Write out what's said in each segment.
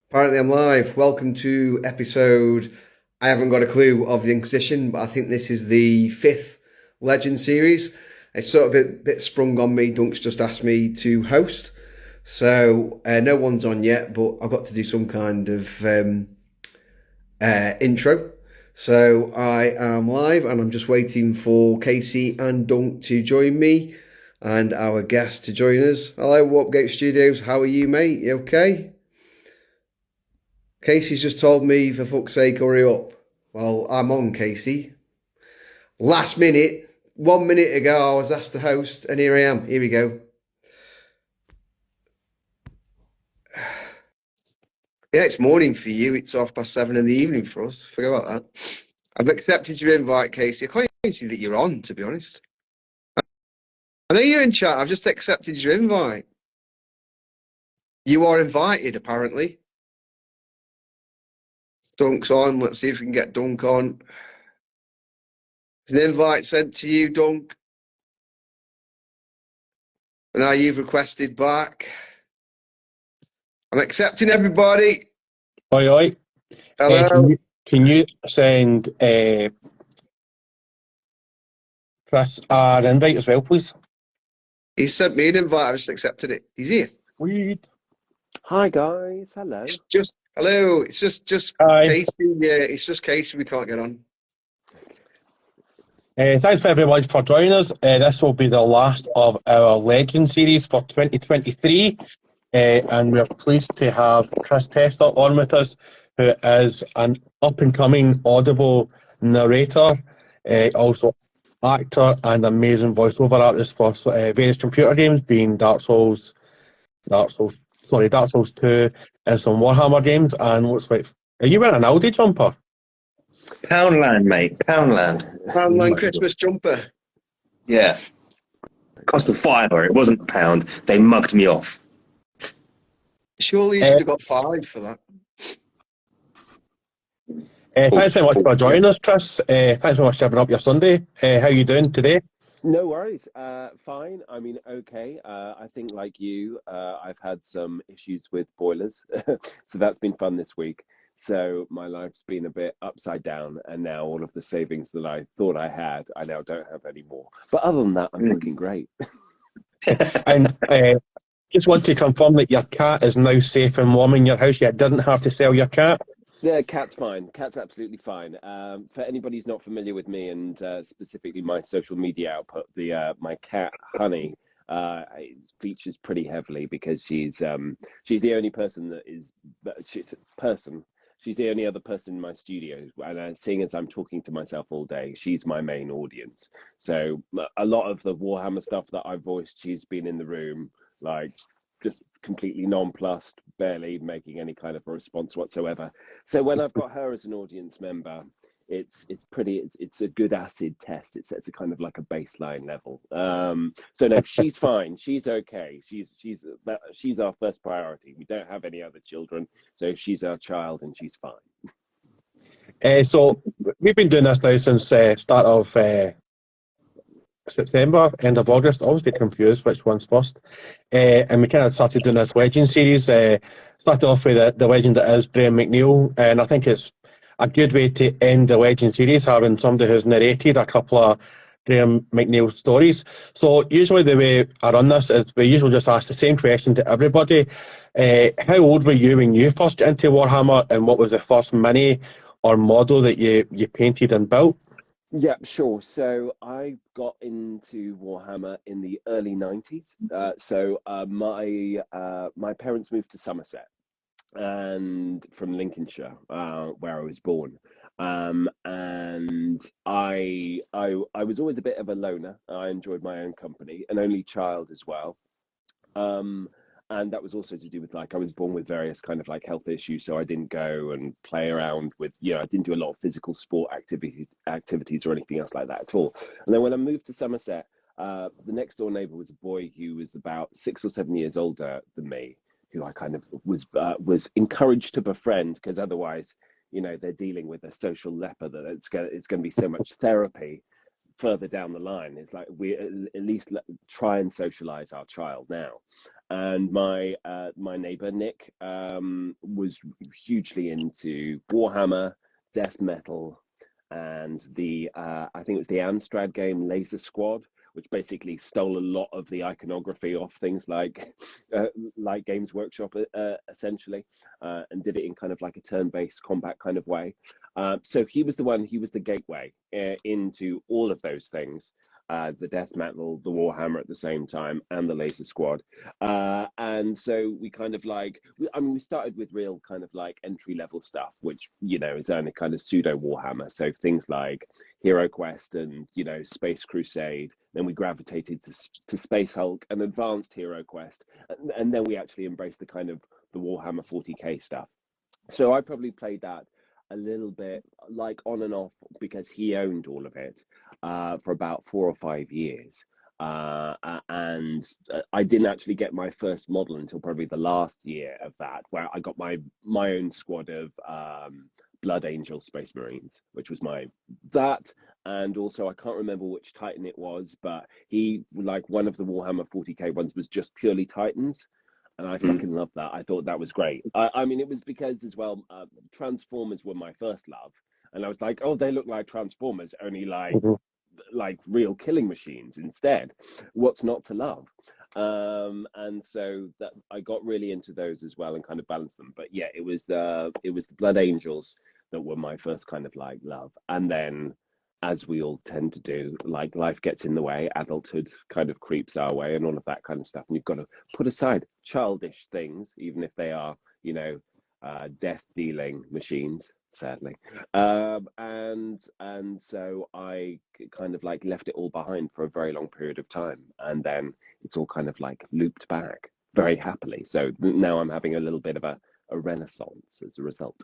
Apparently, I'm live. Welcome to episode. I haven't got a clue of the Inquisition, but I think this is the fifth Legend series. It's sort of a bit sprung on me. Dunk's just asked me to host, so no one's on yet, but I've got to do some kind of intro. So I am live, and I'm just waiting for Casey and Dunk to join me, and our guest to join us. Hello, Warpgate Studios. How are you, mate? You okay? Casey's just told me, for fuck's sake, hurry up. Well, I'm on, Casey. Last minute, 1 minute ago, I was asked to host, and here I am. Here we go. Yeah, it's morning for you. It's 7:30 in the evening for us. Forget about that. I've accepted your invite, Casey. I can't even see that you're on, to be honest. I know you're in chat. I've just accepted your invite. You are invited, apparently. Dunk's on. Let's see if we can get Dunk on. There's an invite sent to you, Dunk. And now you've requested back. I'm accepting everybody. Oi, oi. Hello. Can you send Chris an invite as well, please? He sent me an invite. I just accepted it. He's here. Weed. Hi guys, hello. It's just hello. It's just Hi. Casey. Yeah, it's just Casey. We can't get on. Thanks for everyone for joining us. This will be the last of our Legend series for 2023. And we're pleased to have Chris Tester on with us, who is an up-and-coming Audible narrator, also actor and amazing voiceover artist for various computer games, being Dark Souls, Dark Souls 2, and some Warhammer games. And looks like, are you wearing an Aldi jumper? Poundland, mate. Poundland. Poundland Christmas jumper. Yeah. Cost a fiver. It wasn't a pound. They mugged me off. Surely you should have got 5 for that. Thanks very much for joining us, Chris. Thanks very much for having up your Sunday. How are you doing today? No worries. Fine. I mean, okay. I think like you, I've had some issues with boilers, so that's been fun this week. So my life's been a bit upside down, and now all of the savings that I thought I had, I now don't have anymore. But other than that, I'm looking great. And just want to confirm that your cat is now safe and warm in your house. You didn't have to sell your cat. Yeah, cat's fine. Cat's absolutely fine. For anybody who's not familiar with me and specifically my social media output, the my cat Honey features pretty heavily because she's the only person she's the only other person in my studio, and seeing as I'm talking to myself all day, she's my main audience. So a lot of the Warhammer stuff that I've voiced, she's been in the room, like just completely nonplussed, barely making any kind of a response whatsoever. So when I've got her as an audience member, it's a good acid test. It sets a kind of like a baseline level. So no, she's fine. She's okay. She's our first priority. We don't have any other children, so she's our child, and she's fine. So we've been doing this now since start of September, end of August. I always get confused which one's first. And we kind of started doing this Legend series. Started off with the legend that is Graham McNeil, and I think it's a good way to end the Legend series, having somebody who's narrated a couple of Graham McNeil stories. So usually the way I run this is we usually just ask the same question to everybody. How old were you when you first got into Warhammer, and what was the first mini or model that you painted and built? Yeah, sure. So I got into Warhammer in the early 90s. My parents moved to Somerset and from Lincolnshire, where I was born. And I was always a bit of a loner. I enjoyed my own company, an only child as well. Um, and that was also to do with, like, I was born with various kind of like health issues, so I didn't go and play around with, I didn't do a lot of physical sport activities or anything else like that at all. And then when I moved to Somerset, the next door neighbour was a boy who was about 6 or 7 years older than me, who I kind of was encouraged to befriend, because otherwise, they're dealing with a social leper that it's going to be so much therapy further down the line. It's like we at least try and socialize our child now. And my neighbor Nick was hugely into Warhammer, death metal, and the I think it was the Amstrad game Laser Squad, which basically stole a lot of the iconography off things like Games Workshop essentially, and did it in kind of like a turn-based combat kind of way. So he was the gateway into all of those things. The death metal, the Warhammer at the same time, and the Laser Squad. And so we kind of we started with real kind of like entry level stuff, which, is only kind of pseudo Warhammer. So things like Hero Quest and, Space Crusade. Then we gravitated to Space Hulk and Advanced Hero Quest. And then we actually embraced the kind of the Warhammer 40K stuff. So I probably played that a little bit like on and off because he owned all of it for about 4 or 5 years. And I didn't actually get my first model until probably the last year of that, where I got my own squad of Blood Angel Space Marines, which was that. And also, I can't remember which Titan it was, but he, like one of the Warhammer 40K ones, was just purely Titans. And I fucking loved that. I thought that was great. I mean, it was because as well, Transformers were my first love. And I was like, oh, they look like Transformers, only like real killing machines instead. What's not to love? And so that I got really into those as well and kind of balanced them. But yeah, it was the Blood Angels that were my first kind of like love. And then, as we all tend to do, like life gets in the way, adulthood kind of creeps our way and all of that kind of stuff. And you've got to put aside childish things, even if they are, death dealing machines, sadly. And so I kind of like left it all behind for a very long period of time. And then it's all kind of like looped back very happily. So now I'm having a little bit of a renaissance as a result.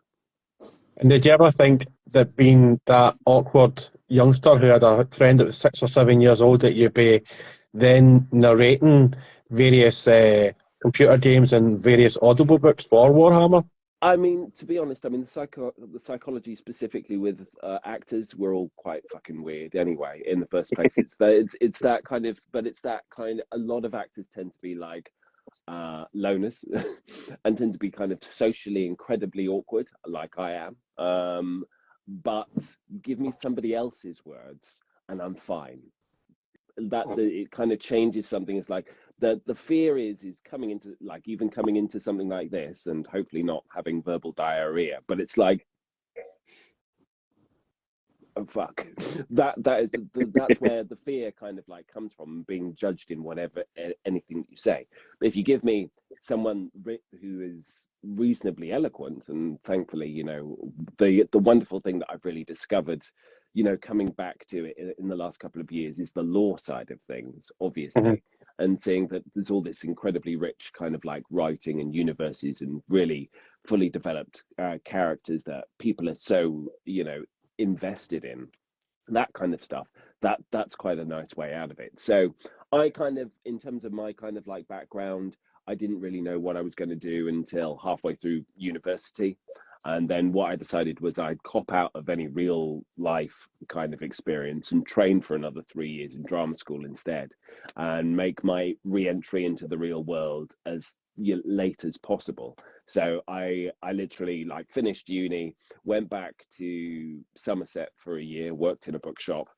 And did you ever think that being that awkward youngster who had a friend that was 6 or 7 years old that you'd be then narrating various computer games and various audible books for Warhammer? I mean, to be honest, the psychology specifically with actors, we're all quite fucking weird anyway. In the first place, it's that kind of, but it's that kind of. A lot of actors tend to be like loners and tend to be kind of socially incredibly awkward, like I am. But give me somebody else's words, and I'm fine. It kind of changes something. It's like the fear is coming into something like this, and hopefully not having verbal diarrhea. But it's like, oh fuck, that's where the fear kind of like comes from, being judged in whatever anything that you say. But if you give me someone who is reasonably eloquent, and thankfully, the wonderful thing that I've really discovered, coming back to it in the last couple of years, is the lore side of things, obviously, and seeing that there's all this incredibly rich kind of like writing and universes and really fully developed characters that people are so, invested in, that kind of stuff. That's quite a nice way out of it. So I kind of, in terms of my kind of like background, I didn't really know what I was going to do until halfway through university. And then what I decided was I'd cop out of any real life kind of experience and train for another 3 years in drama school instead, and make my re-entry into the real world as late as possible. So I literally like finished uni, went back to Somerset for a year, worked in a bookshop,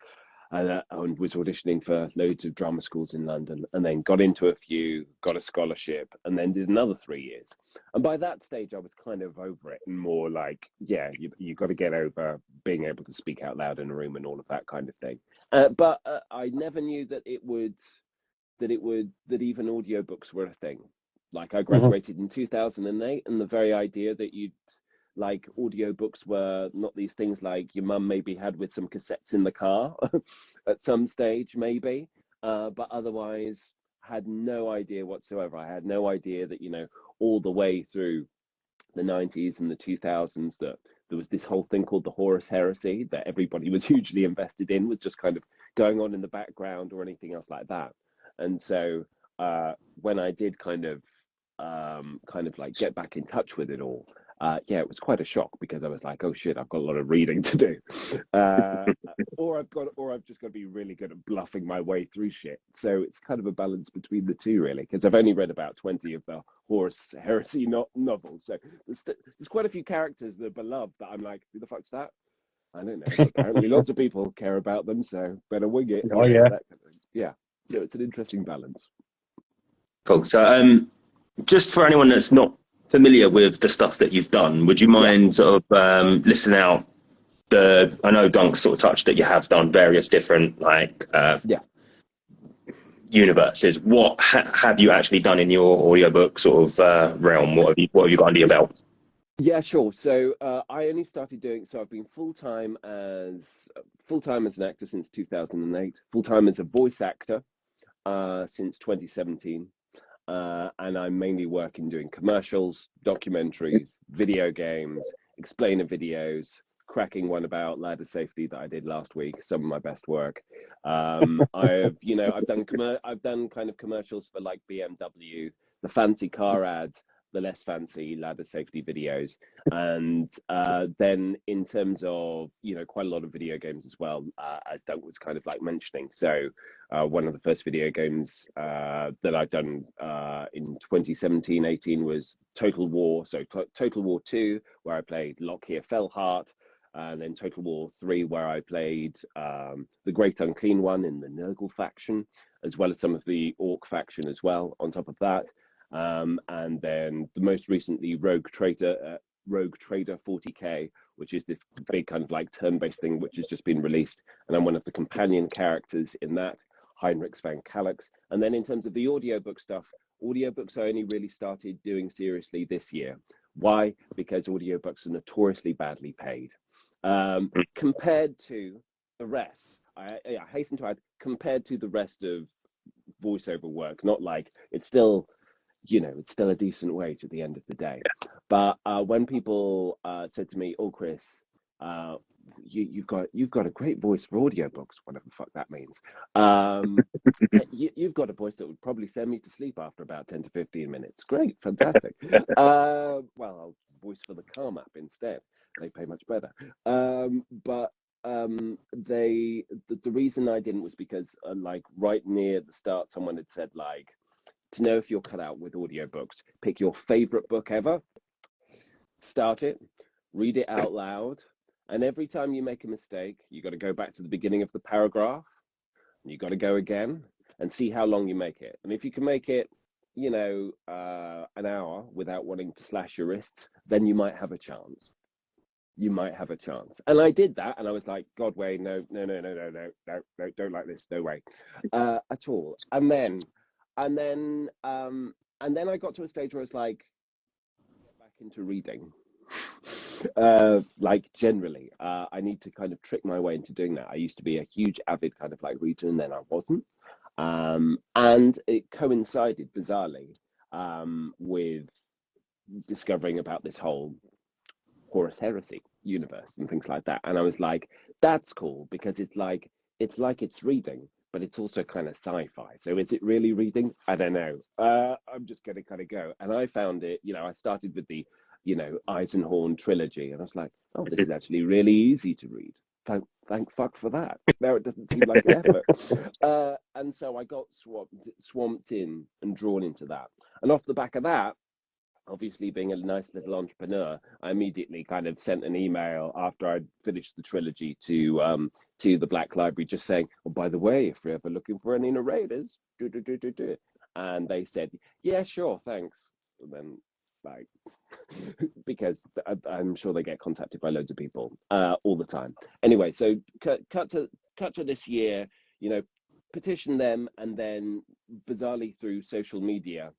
and was auditioning for loads of drama schools in London, and then got into a few, got a scholarship, and then did another 3 years. And by that stage, I was kind of over it, and more like, yeah, you got to get over being able to speak out loud in a room and all of that kind of thing. But I never knew that that even audiobooks were a thing. Like I graduated in 2008, and the very idea that like audiobooks were not these things like your mum maybe had with some cassettes in the car at some stage, maybe, but otherwise had no idea whatsoever. I had no idea that, all the way through the 90s and the 2000s, that there was this whole thing called the Horus Heresy that everybody was hugely invested in, was just kind of going on in the background or anything else like that. And so when I did kind of like get back in touch with it all, yeah, it was quite a shock because I was like, oh shit, I've got a lot of reading to do, or I've just got to be really good at bluffing my way through shit. So it's kind of a balance between the two, really, because I've only read about 20 of the Horus Heresy novels. So there's quite a few characters that are beloved that I'm like, who the fuck's that? I don't know. But apparently, lots of people care about them, so better wing it. Oh, yeah. That kind of thing. Yeah. So it's an interesting balance. Cool. So, just for anyone that's not familiar with the stuff that you've done, would you mind sort of listing out I know Dunk sort of touched that you have done various different universes. What have you actually done in your audiobook sort of realm? What have you got under your belt? Yeah, sure. So I only started doing so. I've been full time as an actor since 2008. Full time as a voice actor since 2017. And I'm mainly working doing commercials, documentaries, video games, explainer videos, cracking one about ladder safety that I did last week. Some of my best work. I've done kind of commercials for like BMW, the fancy car ads, the less fancy ladder safety videos, and then in terms of quite a lot of video games as well, as Doug was kind of like mentioning. So one of the first video games that I've done in 2017-18 was Total War. So Total War 2, where I played Lockyer Fellhart, and then Total War 3, where I played the Great Unclean One in the Nurgle faction, as well as some of the Orc faction as well on top of that. And then the most recently Rogue Trader 40K, which is this big kind of like turn-based thing which has just been released, and I'm one of the companion characters in that, Heinrich Van Calix. And then in terms of the audiobook stuff, audiobooks I only really started doing seriously this year. Why? Because audiobooks are notoriously badly paid. Compared to the rest, I hasten to add, compared to the rest of voiceover work, not like it's still a decent wage at the end of the day. But when people said to me, "Oh, Chris, you've got a great voice for audiobooks," whatever the fuck that means. You've got a voice that would probably send me to sleep after about 10 to 15 minutes. Great, fantastic. Well, I'll voice for the Calm app instead. They pay much better. But the reason I didn't was because like right near the start, someone had said like, to know if you're cut out with audiobooks, pick your favorite book ever, start it, read it out loud, and every time you make a mistake, you got to go back to the beginning of the paragraph, and you got to go again and see how long you make it. And if you can make it, an hour without wanting to slash your wrists, then you might have a chance. And I did that, and I was like, God, wait, no, don't like this, no way, at all. And then I got to a stage where I was like, get back into reading. Like generally, I need to kind of trick my way into doing that. I used to be a huge avid kind of like reader, and then I wasn't. And it coincided bizarrely with discovering about this whole Horus Heresy universe and things like that. And I was like, that's cool, because it's like it's reading, but it's also kind of sci-fi. So is it really reading? I don't know. I'm just going to kind of go. And I found it, I started with the, Eisenhorn trilogy, and I was like, oh, this is actually really easy to read. Thank fuck for that. Now it doesn't seem like an effort. And so I got swamped in and drawn into that. And off the back of that, obviously being a nice little entrepreneur, I immediately kind of sent an email after I'd finished the trilogy to the Black Library, just saying, oh, by the way, if you're ever looking for any narrators, do. And they said, yeah, sure, thanks. And then, like, because I'm sure they get contacted by loads of people all the time. Anyway, so cut to this year, petition them, and then bizarrely through social media,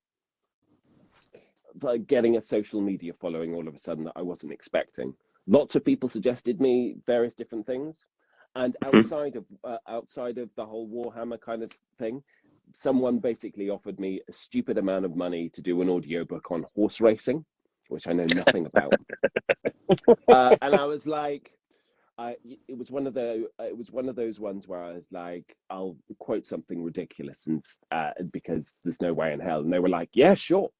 like getting a social media following all of a sudden that I wasn't expecting. Lots of people suggested me various different things, and outside of the whole Warhammer kind of thing, someone basically offered me a stupid amount of money to do an audiobook on horse racing, which I know nothing about. And I was like, it was one of those ones where I was like, I'll quote something ridiculous, and because there's no way in hell. And they were like, yeah, sure.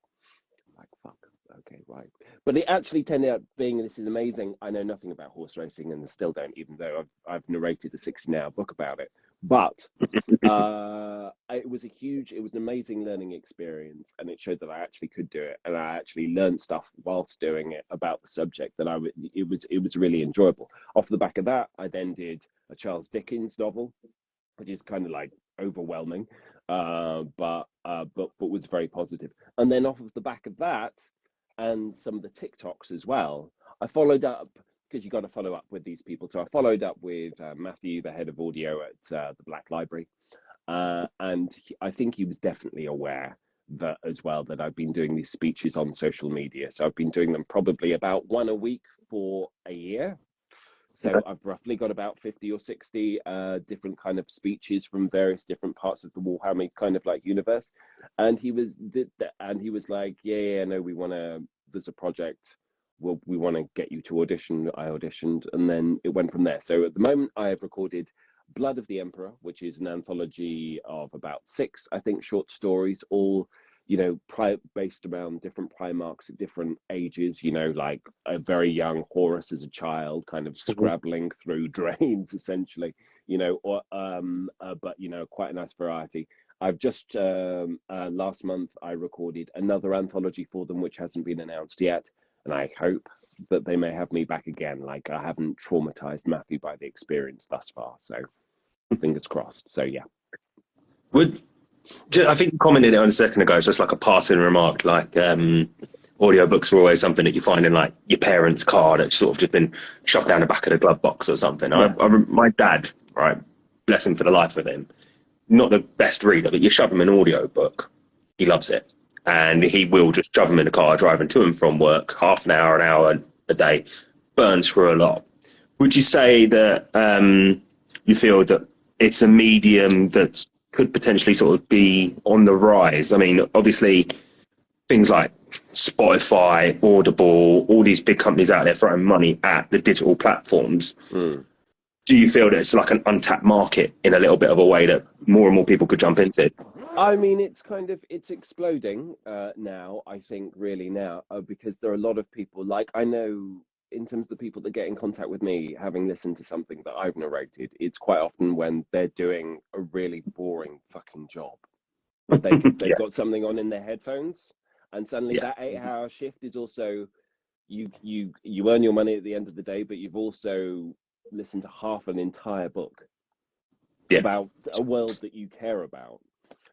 Like, fuck, okay, right. But it actually turned out being, this is amazing. I know nothing about horse racing and still don't, even though I've narrated a 60-hour book about it. But it was an amazing learning experience, and it showed that I actually could do it, and I actually learned stuff whilst doing it about the subject it was really enjoyable. Off the back of that, I then did a Charles Dickens novel, which is kind of like overwhelming, but was very positive. And then off of the back of that, and some of the TikToks as well, I followed up, because you got to follow up with these people. So I followed up with Matthew, the head of audio at the Black Library, and I think he was definitely aware that as well, that I've been doing these speeches on social media. So I've been doing them probably about one a week for a year. So I've roughly got about 50 or 60 different kind of speeches from various different parts of the Warhammer kind of like universe. And he was like, yeah, no, there's a project. We want to get you to audition. I auditioned, and then it went from there. So at the moment, I have recorded Blood of the Emperor, which is an anthology of about 6, I think, short stories, all, based around different Primarchs at different ages, like a very young Horus as a child, kind of scrabbling through drains, essentially, but, quite a nice variety. I've just, last month, I recorded another anthology for them, which hasn't been announced yet. And I hope that they may have me back again. Like, I haven't traumatized Matthew by the experience thus far. So fingers crossed. So, yeah. I think you commented on a second ago, it's just like a passing remark, like audiobooks are always something that you find in like your parents' car that's sort of just been shoved down the back of the glove box or something. Yeah. My dad, right, bless him for the life of him, not the best reader, but you shove him an audiobook, he loves it. And he will just shove them in the car, driving to and from work, half an hour a day, burns through a lot. Would you say that you feel that it's a medium that could potentially sort of be on the rise? I mean, obviously, things like Spotify, Audible, all these big companies out there throwing money at the digital platforms. Do you feel that it's like an untapped market in a little bit of a way that more and more people could jump into? I mean, it's exploding now, I think, really now, because there are a lot of people, like, I know in terms of the people that get in contact with me, having listened to something that I've narrated, it's quite often when they're doing a really boring fucking job. They've got something on in their headphones, and suddenly that 8-hour shift is also, you earn your money at the end of the day, but you've also listened to half an entire book about a world that you care about.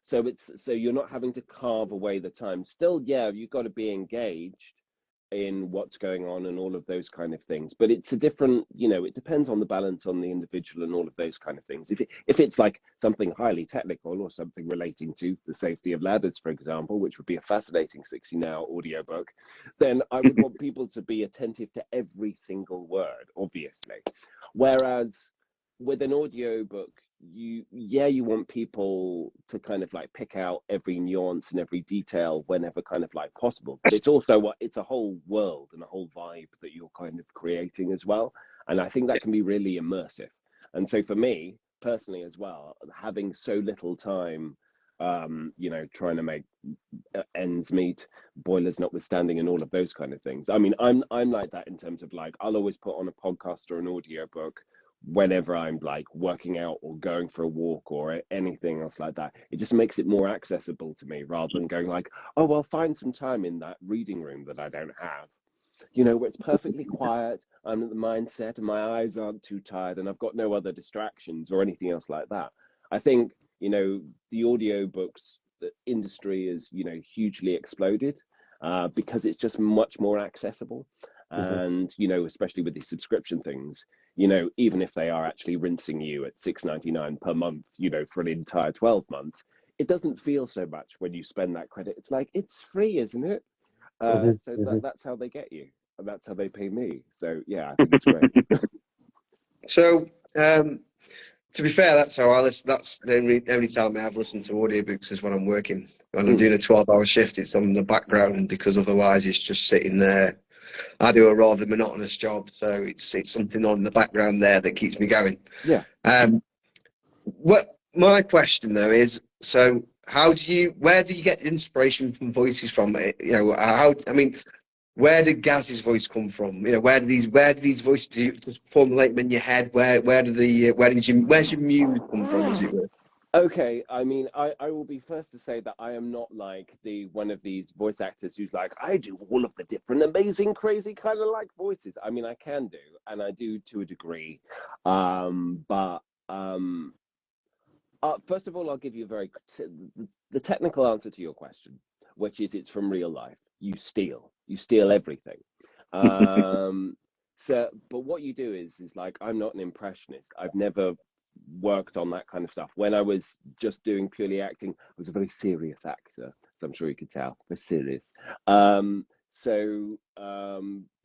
So you're not having to carve away the time. Still, you've got to be engaged in what's going on and all of those kind of things. But it's a different, it depends on the balance on the individual and all of those kind of things. If it's like something highly technical or something relating to the safety of ladders, for example, which would be a fascinating 60-hour audiobook, then I would want people to be attentive to every single word, obviously. Whereas with an audiobook, you want people to kind of like pick out every nuance and every detail whenever kind of like possible, but it's also it's a whole world and a whole vibe that you're kind of creating as well, and I think that can be really immersive. And so for me personally as well, having so little time, trying to make ends meet, boilers notwithstanding, and all of those kind of things, I mean, I'm like that in terms of like, I'll always put on a podcast or an audiobook whenever I'm like working out or going for a walk or anything else like that. It just makes it more accessible to me, rather than going like, oh, well, find some time in that reading room that I don't have, where it's perfectly quiet, I'm at the mindset and my eyes aren't too tired and I've got no other distractions or anything else like that. I think, the audiobooks industry is, hugely exploded because it's just much more accessible. And, especially with these subscription things, even if they are actually rinsing you at $6.99 per month, for an entire 12 months, it doesn't feel so much when you spend that credit. It's like, it's free, isn't it? That's how they get you. And that's how they pay me. So, yeah, I think it's great. So, to be fair, that's how I listen. That's the only time I've listened to audiobooks is when I'm working. When I'm doing a 12-hour shift, it's on in the background, because otherwise it's just sitting there. I do a rather monotonous job, so it's something on in the background there that keeps me going. Yeah. What my question though is, so where do you get inspiration from voices from? where did Gaz's voice come from? You know, where do these voices just formulate them in your head? Where's your muse come from, as it were? Okay, I mean, I will be first to say that I am not like the one of these voice actors who's like, I do all of the different amazing, crazy kind of like voices. I mean, I can do, and I do to a degree. But first of all, I'll give you the technical answer to your question, which is it's from real life. You steal everything. But what you do is like, I'm not an impressionist. I've never worked on that kind of stuff. When I was just doing purely acting, I was a very serious actor, as I'm sure you could tell. Very serious. There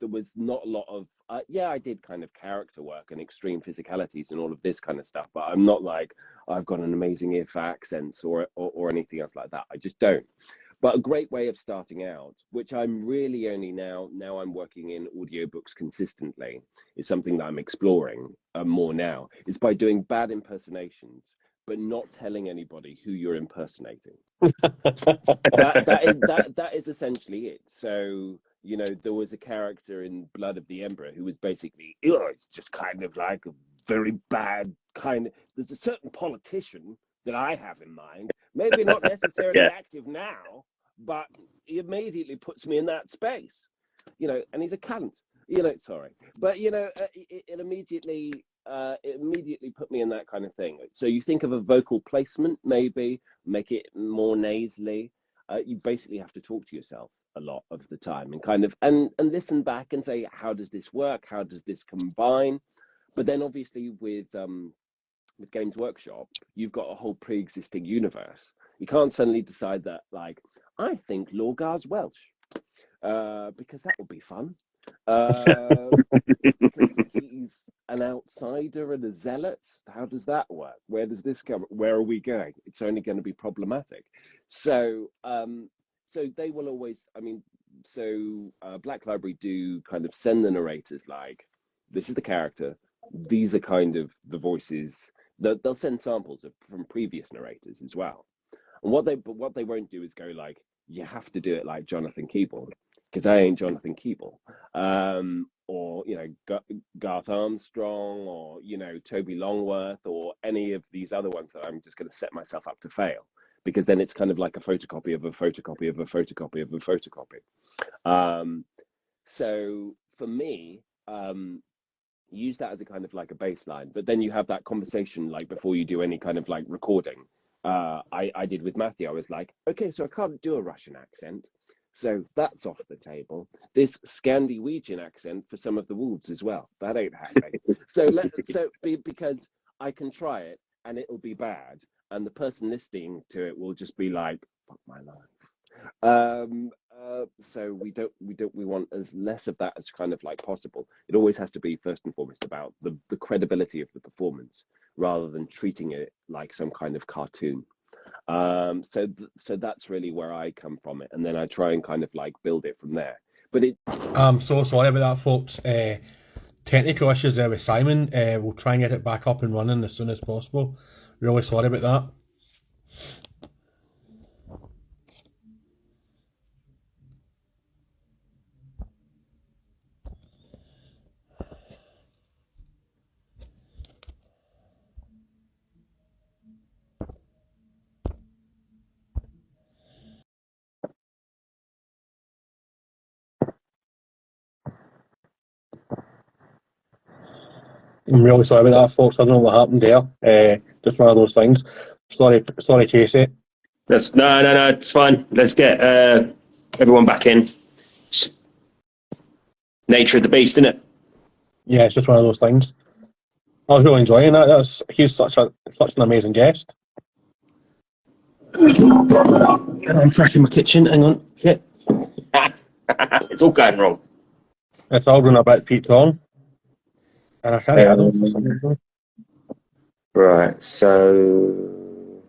was not a lot of I did kind of character work and extreme physicalities and all of this kind of stuff, but I'm not like I've got an amazing if accents or anything else like that. I just don't. But a great way of starting out, which I'm really only now I'm working in audiobooks consistently, is something that I'm exploring more now, is by doing bad impersonations, but not telling anybody who you're impersonating. that is essentially it. So, you know, there was a character in Blood of the Emperor who was basically, it's just kind of like a very bad kind of, there's a certain politician that I have in mind, maybe not necessarily active now, but he immediately puts me in that space, you know, and he's a cunt, you know, sorry, but you know, it immediately put me in that kind of thing. So you think of a vocal placement, maybe make it more nasally. You basically have to talk to yourself a lot of the time and kind of and listen back and say, how does this work? How does this combine? But then obviously with Games Workshop, you've got a whole pre-existing universe. You can't suddenly decide that, like, I think Lorgar's Welsh, because that would be fun. Because he's an outsider and a zealot. How does that work? Where does this come? Where are we going? It's only going to be problematic. So, so they will always. I mean, so Black Library do kind of send the narrators like, this is the character. These are kind of the voices. They'll send samples from previous narrators as well. And what they won't do is go like, you have to do it like Jonathan Keeble, because I ain't Jonathan Keeble, or you know Garth Armstrong, or you know Toby Longworth, or any of these other ones that I'm just going to set myself up to fail, because then it's kind of like a photocopy of a photocopy of a photocopy of a photocopy. So for me, use that as a kind of like a baseline, but then you have that conversation like before you do any kind of like recording. I did with Matthew. I was like, okay, so I can't do a Russian accent, so that's off the table. This Scandinavian accent for some of the wolves as well, that ain't happening. Because I can try it and it'll be bad, and the person listening to it will just be like, fuck my life. So we want as less of that as kind of like possible. It always has to be first and foremost about the credibility of the performance, rather than treating it like some kind of cartoon. So that's really where I come from it, and then I try and kind of like build it from there. But I'm so sorry about that, folks. Technical issues there with Simon. We'll try and get it back up and running as soon as possible. Really sorry about that. I'm really sorry about that, folks. I don't know what happened there. Just one of those things. Sorry, Casey. That's no, it's fine. Let's get everyone back in. Nature of the beast, isn't it? Yeah, it's just one of those things. I was really enjoying that. He's such an amazing guest. I'm trashing my kitchen. Hang on. Shit. It's all going wrong. It's all going about Pete Tong. And I can't add them for some reason. Right, so...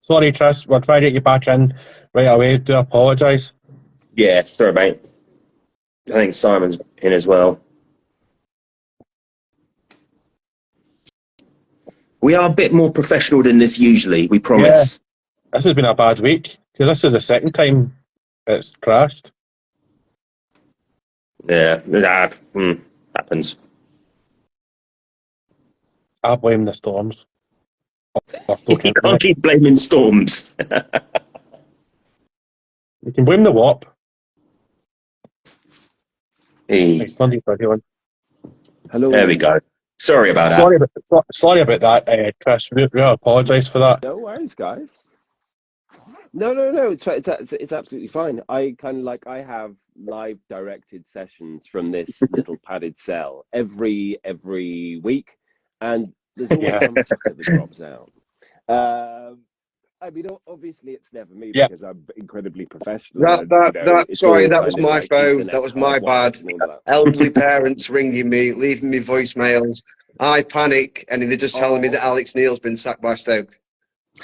Sorry, Tris. We'll try to get you back in right away. Do apologise. Yeah, sorry, mate. I think Simon's in as well. We are a bit more professional than this usually, we promise. Yeah. This has been a bad week, because this is the second time it's crashed. Yeah, that happens. I blame the storms. Or You broke can't internet. keep blaming storms. You can blame the warp. Hey, Right, Sunday for everyone. Hello. there we go. Sorry about Sorry about that, Chris. We apologise for that. No worries, guys. No. It's absolutely fine. I kind of like I have live directed sessions from this little padded cell every week, and there's always Yeah. some fucker that drops out. I mean, obviously, it's never me Yeah. because I'm incredibly professional, and it's Sorry, all that kind was of my like phone. Ethernet That was my hardwired bad. and all of that. Elderly parents ringing me, leaving me voicemails. I panic, and they're just telling me that Alex Neil's been sacked by Stoke.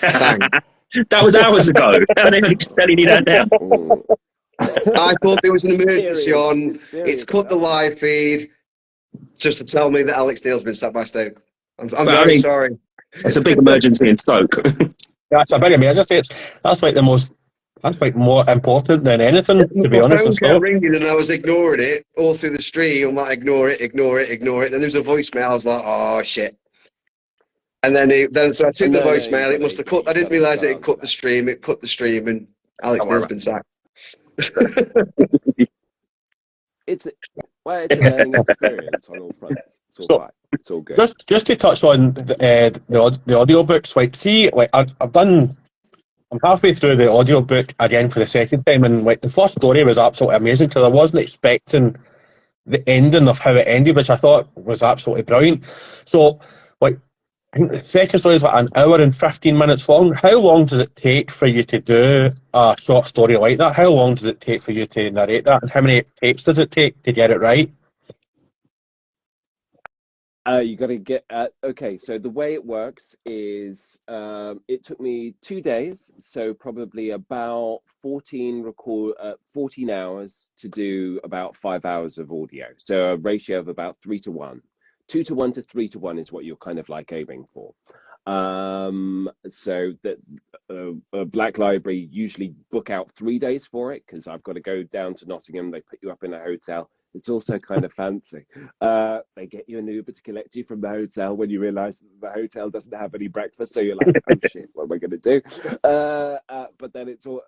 Bang. That was hours ago. How are they only just telling you that now? Mm. I thought there was an It's emergency serious. on. It's serious It's cut the stuff. live feed just to tell me that Alex Neil's been sacked by Stoke. I'm Well, I very mean, sorry. it's a big emergency in Stoke. That's a big emergency. That's like the most. That's like more important than anything, to be My honest. phone And kept stuff. ringing and I was ignoring it all through the stream. I'm like, ignore it. Then there was a voicemail. I was like, oh shit. And so I took the No, voicemail. It must have cut. I didn't you realise gotta it answer cut the that. stream. It cut the stream, and Alex Don't worry Neil's about been sacked. It's a learning experience on all fronts. It's all So fine. It's all good. just to touch on the audiobooks, like see, like I've done. I'm halfway through the audiobook again for the second time, and like the first story was absolutely amazing because I wasn't expecting the ending of how it ended, which I thought was absolutely brilliant. So, like, I think the second story is like an hour and 15 minutes long. How long does it take for you to do a short story like that? How long does it take for you to narrate that? And how many takes does it take to get it right? You got to get okay. So the way it works is it took me 2 days, so probably about 14 hours to do about 5 hours of audio. So a ratio of about 3 to 1, 2 to 1 to 3 to 1 is what you're kind of like aiming for. So that Black Library usually book out 3 days for it because I've got to go down to Nottingham. They put you up in a hotel. It's also kind of fancy. They get you an Uber to collect you from the hotel when you realise that the hotel doesn't have any breakfast. So you're like, oh shit, what am I going to do? But then it's all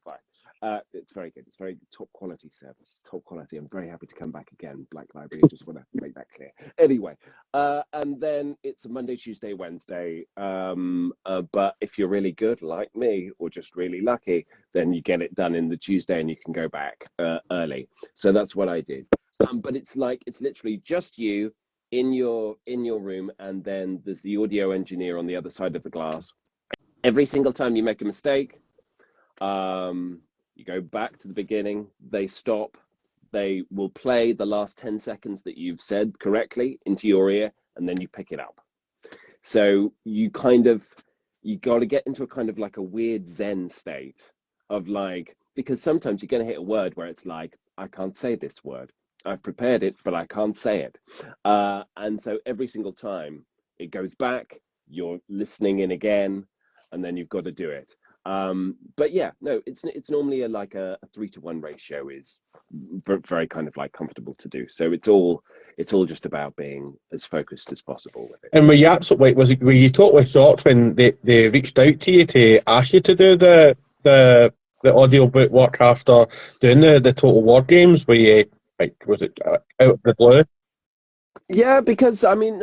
fine. It's very good. It's very top quality service. Top quality. I'm very happy to come back again. Black Library. I just want to make that clear. Anyway, and then it's a Monday, Tuesday, Wednesday. But if you're really good, like me, or just really lucky, then you get it done in the Tuesday and you can go back early. So that's what I did. But it's literally just you in your room, and then there's the audio engineer on the other side of the glass. Every single time you make a mistake, you go back to the beginning. They stop. They will play the last 10 seconds that you've said correctly into your ear, and then you pick it up. So you got to get into a kind of like a weird Zen state of like, because sometimes you're going to hit a word where it's like, I can't say this word. I've prepared it, but I can't say it. And so every single time it goes back, you're listening in again, and then you've got to do it. But yeah, no, it's normally a 3 to 1 ratio is very kind of like comfortable to do. So it's all just about being as focused as possible with it. And were you absolutely, were you totally shocked when they reached out to you to ask you to do the audiobook work after doing the Total War games? Were you like, was it out of the blue? Yeah, because I mean,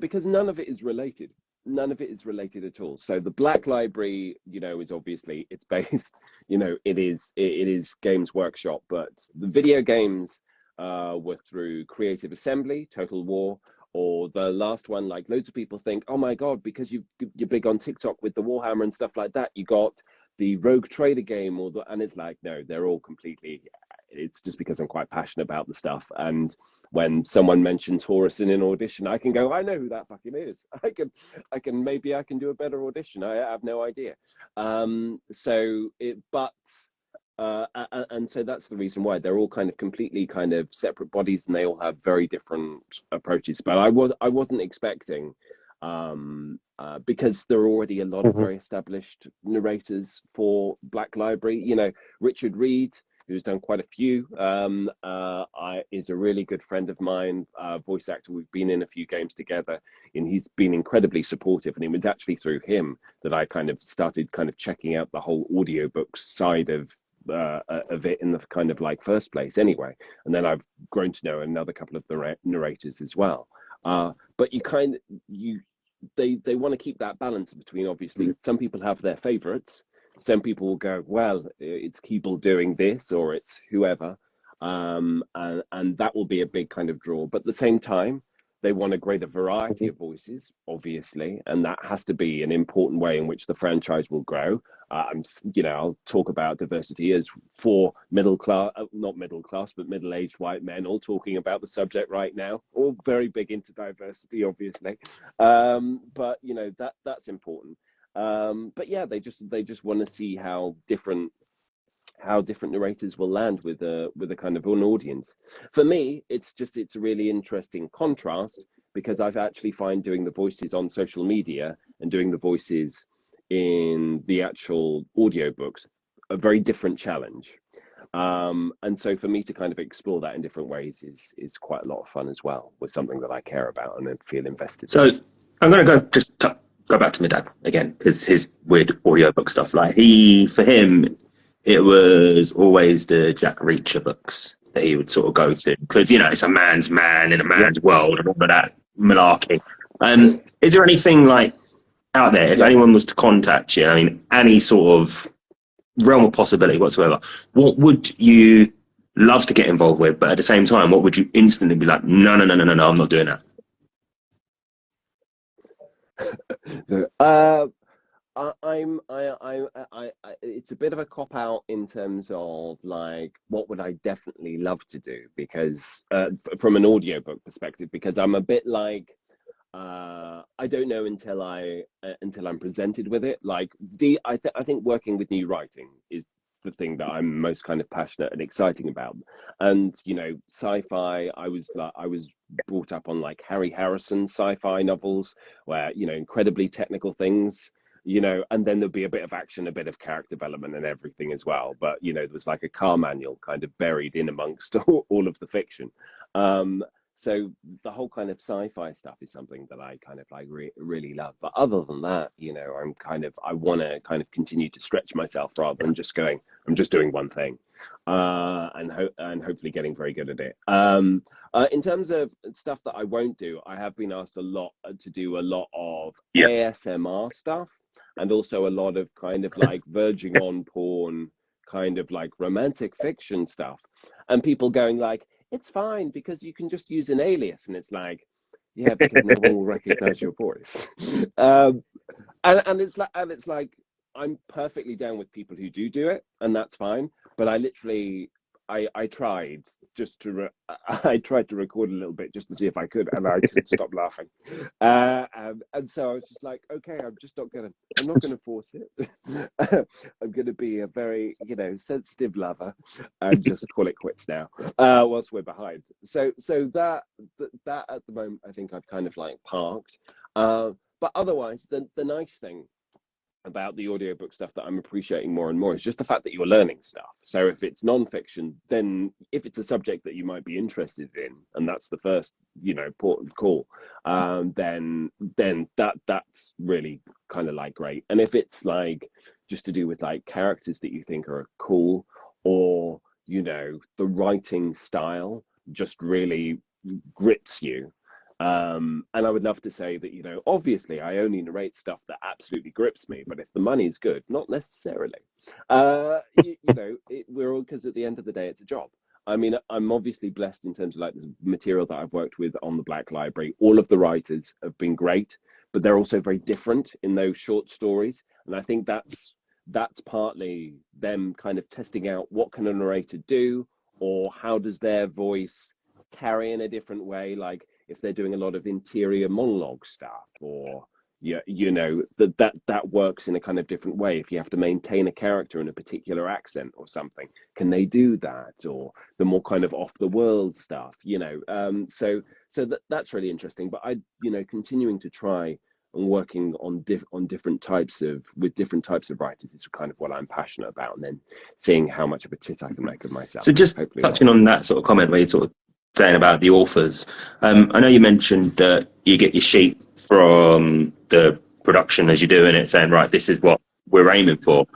because none of it is related. None of it is related at all. So the Black Library, is obviously it's based, it is Games Workshop, but the video games were through Creative Assembly, Total War, or the last one. Like loads of people think, oh my god, because you're big on TikTok with the Warhammer and stuff like that, you got the Rogue Trader game, and it's like no, they're all completely. It's just because I'm quite passionate about the stuff, and when someone mentions Horus in an audition, I can go, I know who that fucking is. Maybe I can do a better audition. I have no idea. And so that's the reason why they're all kind of completely kind of separate bodies, and they all have very different approaches. But I wasn't expecting, because there are already a lot of very established narrators for Black Library. Richard Reed who's done quite a few. Is a really good friend of mine, voice actor. We've been in a few games together, and he's been incredibly supportive. And it was actually through him that I kind of started kind of checking out the whole audiobook side of it in the kind of like first place anyway. And then I've grown to know another couple of the narrators as well. But they want to keep that balance between, obviously, some people have their favorites. Some people will go, well, it's Keeble doing this, or it's whoever. And that will be a big kind of draw. But at the same time, they want a greater variety of voices, obviously, and that has to be an important way in which the franchise will grow. I'll talk about diversity as four not middle class, but middle-aged white men all talking about the subject right now, all very big into diversity, obviously. But that's important. But yeah, they just want to see how different narrators will land with a kind of an audience. For me, it's a really interesting contrast, because I've actually find doing the voices on social media and doing the voices in the actual audiobooks a very different challenge. And so for me to kind of explore that in different ways is quite a lot of fun as well, with something that I care about and feel invested So in. I'm going to go back to my dad again, because his weird audiobook stuff, like for him, it was always the Jack Reacher books that he would sort of go to, because it's a man's man in a man's world and all of that malarkey. Is there anything like out there, if anyone was to contact you, I mean, any sort of realm of possibility whatsoever, what would you love to get involved with? But at the same time, what would you instantly be like, no, I'm not doing that? It's a bit of a cop out in terms of like what would I definitely love to do, because from an audiobook perspective, because I'm a bit like I don't know until I'm presented with it. Like I think working with new writing is the thing that I'm most kind of passionate and exciting about. And sci-fi, I was brought up on like Harry Harrison sci-fi novels, where incredibly technical things, and then there'd be a bit of action, a bit of character development and everything as well. But there was like a car manual kind of buried in amongst all of the fiction. So the whole kind of sci-fi stuff is something that I kind of like really love. But other than that, I want to kind of continue to stretch myself rather than just going, I'm just doing one thing, and hopefully getting very good at it. In terms of stuff that I won't do, I have been asked a lot to do a lot of ASMR stuff, and also a lot of kind of like verging on porn, kind of like romantic fiction stuff, and people going like, it's fine because you can just use an alias, and it's like, yeah, because no one will recognize your voice. And it's like I'm perfectly down with people who do it, and that's fine. But I literally I tried I tried to record a little bit just to see if I could, and I couldn't stop laughing. And so I was just like, okay, I'm not gonna force it. I'm gonna be a very sensitive lover and just call it quits now, whilst we're behind. So that at the moment I think I've kind of like parked. But otherwise, the nice thing about the audiobook stuff that I'm appreciating more and more is just the fact that you're learning stuff. So if it's non-fiction, then if it's a subject that you might be interested in, and that's the first port of call, then that's really kind of like great. And if it's like just to do with like characters that you think are cool, or the writing style just really grips you. And I would love to say that, obviously I only narrate stuff that absolutely grips me, but if the money's good, not necessarily. We're all, because at the end of the day, it's a job. I mean, I'm obviously blessed in terms of like the material that I've worked with on the Black Library. All of the writers have been great, but they're also very different in those short stories. And I think that's partly them kind of testing out what can a narrator do, or how does their voice carry in a different way. Like, if they're doing a lot of interior monologue stuff, or that works in a kind of different way. If you have to maintain a character in a particular accent or something, can they do that? Or the more kind of off the world stuff, so that's really interesting. But I continuing to try and working on different types of writers is kind of what I'm passionate about, and then seeing how much of a tit I can make of myself. So just Hopefully touching on that sort of comment where you're sort of saying about the authors, I know you mentioned that you get your sheet from the production as you're doing it, saying, right, this is what we're aiming for.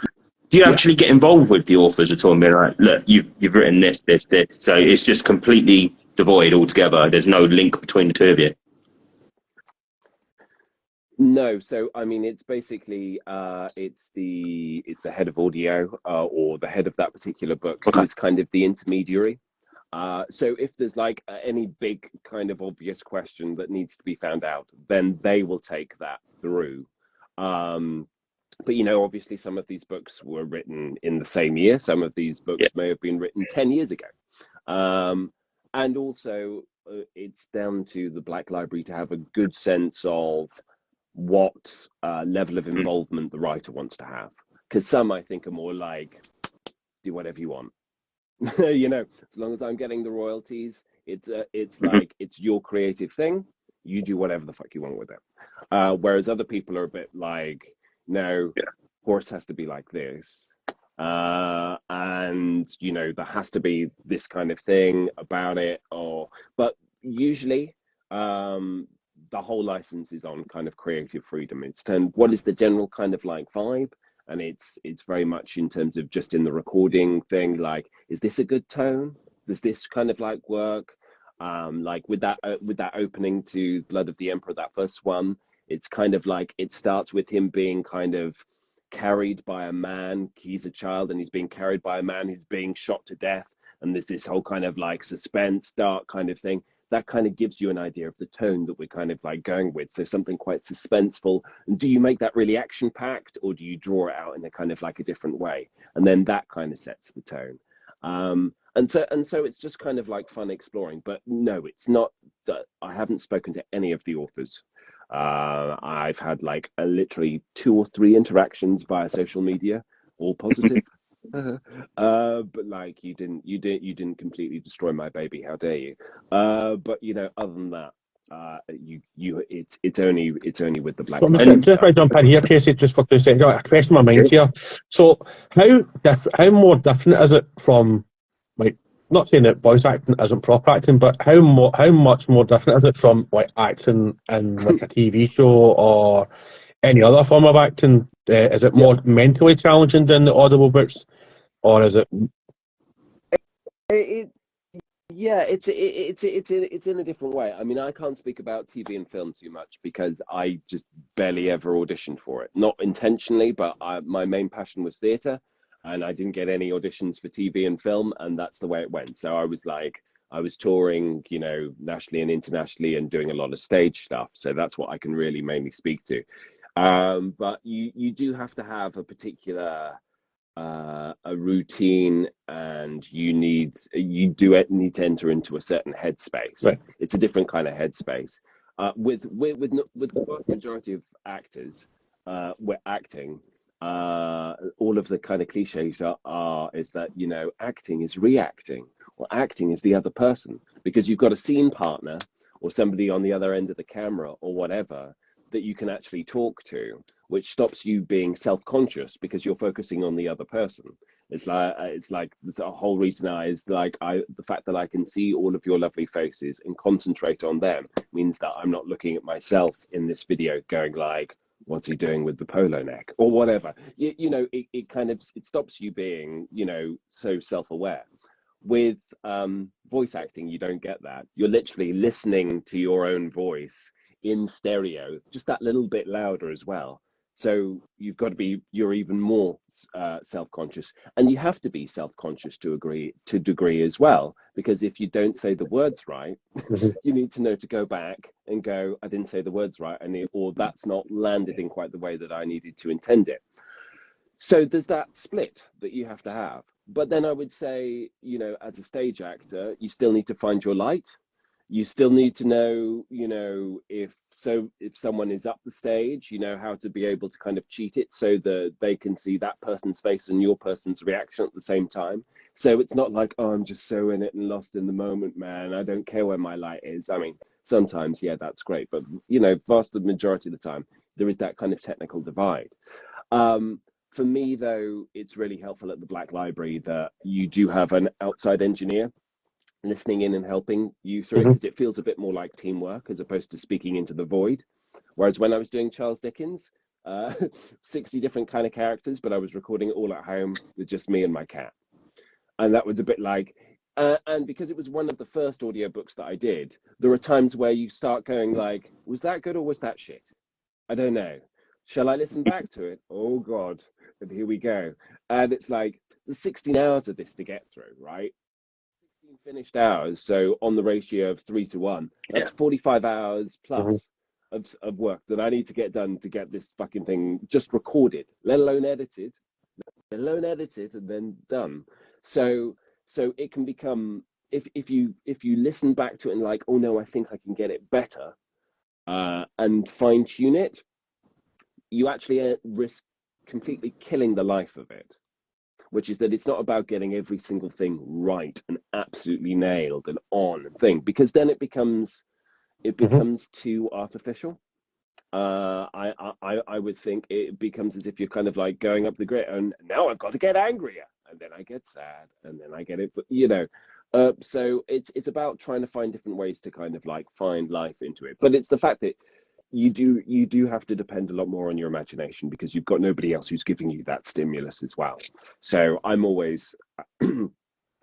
Do you actually get involved with the authors at all and be like, look, you've written this, so it's just completely devoid altogether? There's no link between the two of you? No, so I mean, it's basically it's the head of audio or the head of that particular book who's kind of the intermediary. So if there's like any big kind of obvious question that needs to be found out, then they will take that through. But you know, obviously, some of these books were written in the same year. Some of these books may have been written 10 years ago, and also it's down to the Black Library to have a good sense of what level of involvement the writer wants to have, because some I think are more like, do whatever you want. You know, as long as I'm getting the royalties, it's like it's your creative thing, you do whatever the fuck you want with it, whereas other people are a bit like, no, horse has to be like this, and you know, there has to be this kind of thing about it, but usually the whole license is on kind of creative freedom. It's what is the general kind of like vibe, and it's very much in terms of just in the recording thing, like, is this a good tone? Does this kind of like work? Like with that opening to Blood of the Emperor, that first one, it's kind of like it starts with him being kind of carried by a man. He's a child and he's being carried by a man who's being shot to death, and there's this whole kind of like suspense, dark kind of thing. That kind of gives you an idea of the tone that we're kind of like going with. So something quite suspenseful. And do you make that really action packed, or do you draw it out in a kind of like a different way? And then that kind of sets the tone. And so it's just kind of like fun exploring. But no, it's not that I haven't spoken to any of the authors. I've had like literally 2 or 3 interactions via social media, all positive. But like you didn't completely destroy my baby, how dare you? But you know, other than that, it's only with the Black Library. Just right jump in here, Casey, just for 2 seconds. A question in my mind here. So how more different is it from, like, not saying that voice acting isn't proper acting, but how much more different is it from like acting in like a TV show or any other form of acting? Is it more mentally challenging than the audible books, or is it? It's in a different way. I mean, I can't speak about TV and film too much because I just barely ever auditioned for it. Not intentionally, but my main passion was theatre, and I didn't get any auditions for TV and film, and that's the way it went. So I was touring, you know, nationally and internationally, and doing a lot of stage stuff. So that's what I can really mainly speak to. But you do have to have a particular a routine, and you do need to enter into a certain headspace. Right. It's a different kind of headspace. With the vast majority of actors, we're acting. All of the kind of cliches is that, you know, acting is reacting, or acting is the other person, because you've got a scene partner or somebody on the other end of the camera or whatever that you can actually talk to, which stops you being self-conscious because you're focusing on the other person. It's like the whole reason the fact that I can see all of your lovely faces and concentrate on them means that I'm not looking at myself in this video going like, what's he doing with the polo neck or whatever. You know, it stops you being, you know, so self-aware. With voice acting, you don't get that. You're literally listening to your own voice in stereo, just that little bit louder as well. So you're even more self-conscious, and you have to be self-conscious to a degree as well, because if you don't say the words right, you need to know to go back and go, I didn't say the words right, or that's not landed in quite the way that I needed to intend it. So there's that split that you have to have. But then I would say, you know, as a stage actor, you still need to find your light. You still need to know, you know, if someone is up the stage, you know, how to be able to kind of cheat it so that they can see that person's face and your person's reaction at the same time. So it's not like, oh, I'm just so in it and lost in the moment, man. I don't care where my light is. I mean, sometimes, yeah, that's great. But, you know, vast majority of the time, there is that kind of technical divide. For me, though, it's really helpful at the Black Library that you do have an outside engineer listening in and helping you through it, because it feels a bit more like teamwork as opposed to speaking into the void. Whereas when I was doing Charles Dickens, 60 different kind of characters, but I was recording it all at home with just me and my cat. And that was a bit like, and because it was one of the first audiobooks that I did, there are times where you start going like, was that good or was that shit? I don't know. Shall I listen back to it? Oh God. And here we go. And it's like, there's 16 hours of this to get through, right? 16 finished hours. So on the ratio of 3-1, that's 45 hours plus of work that I need to get done to get this fucking thing just recorded, let alone edited and then done. So it can become, if you listen back to it and like, oh no, I think I can get it better, and fine tune it, you actually risk completely killing the life of it, which is that it's not about getting every single thing right and absolutely nailed and on and thing, because then it becomes too artificial. I would think it becomes as if you're kind of like going up the grid and now I've got to get angrier and then I get sad and then I get it, so it's about trying to find different ways to kind of like find life into it. But it's the fact that you do have to depend a lot more on your imagination, because you've got nobody else who's giving you that stimulus as well. So I'm always, I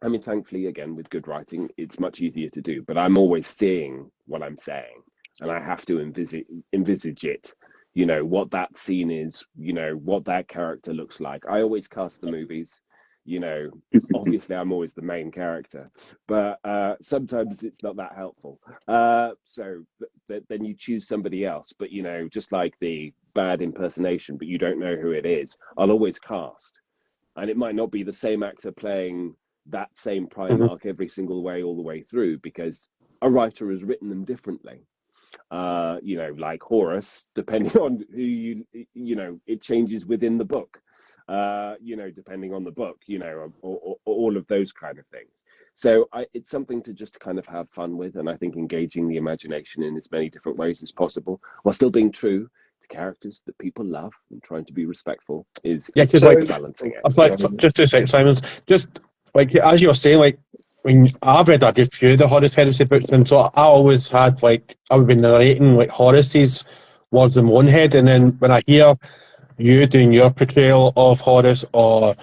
mean, thankfully, again, with good writing, it's much easier to do, but I'm always seeing what I'm saying and I have to envisage it, what that scene is, what that character looks like. I always cast the movies. Obviously I'm always the main character, but sometimes it's not that helpful. So then you choose somebody else, but just like the bad impersonation, but you don't know who it is, I'll always cast. And it might not be the same actor playing that same Primarch every single way, all the way through, because a writer has written them differently. Like Horus, depending on who it changes within the book. Depending on the book, or all of those kind of things. So it's something to just kind of have fun with, and I think engaging the imagination in as many different ways as possible, while still being true to characters that people love and trying to be respectful is balancing it. Just 2 seconds, Simon. Just like as you were saying, like when I've read a good few of the Horus Heresy books, and so I always had I would be narrating like Horus's words in one head, and then when I hear you doing your portrayal of Horus or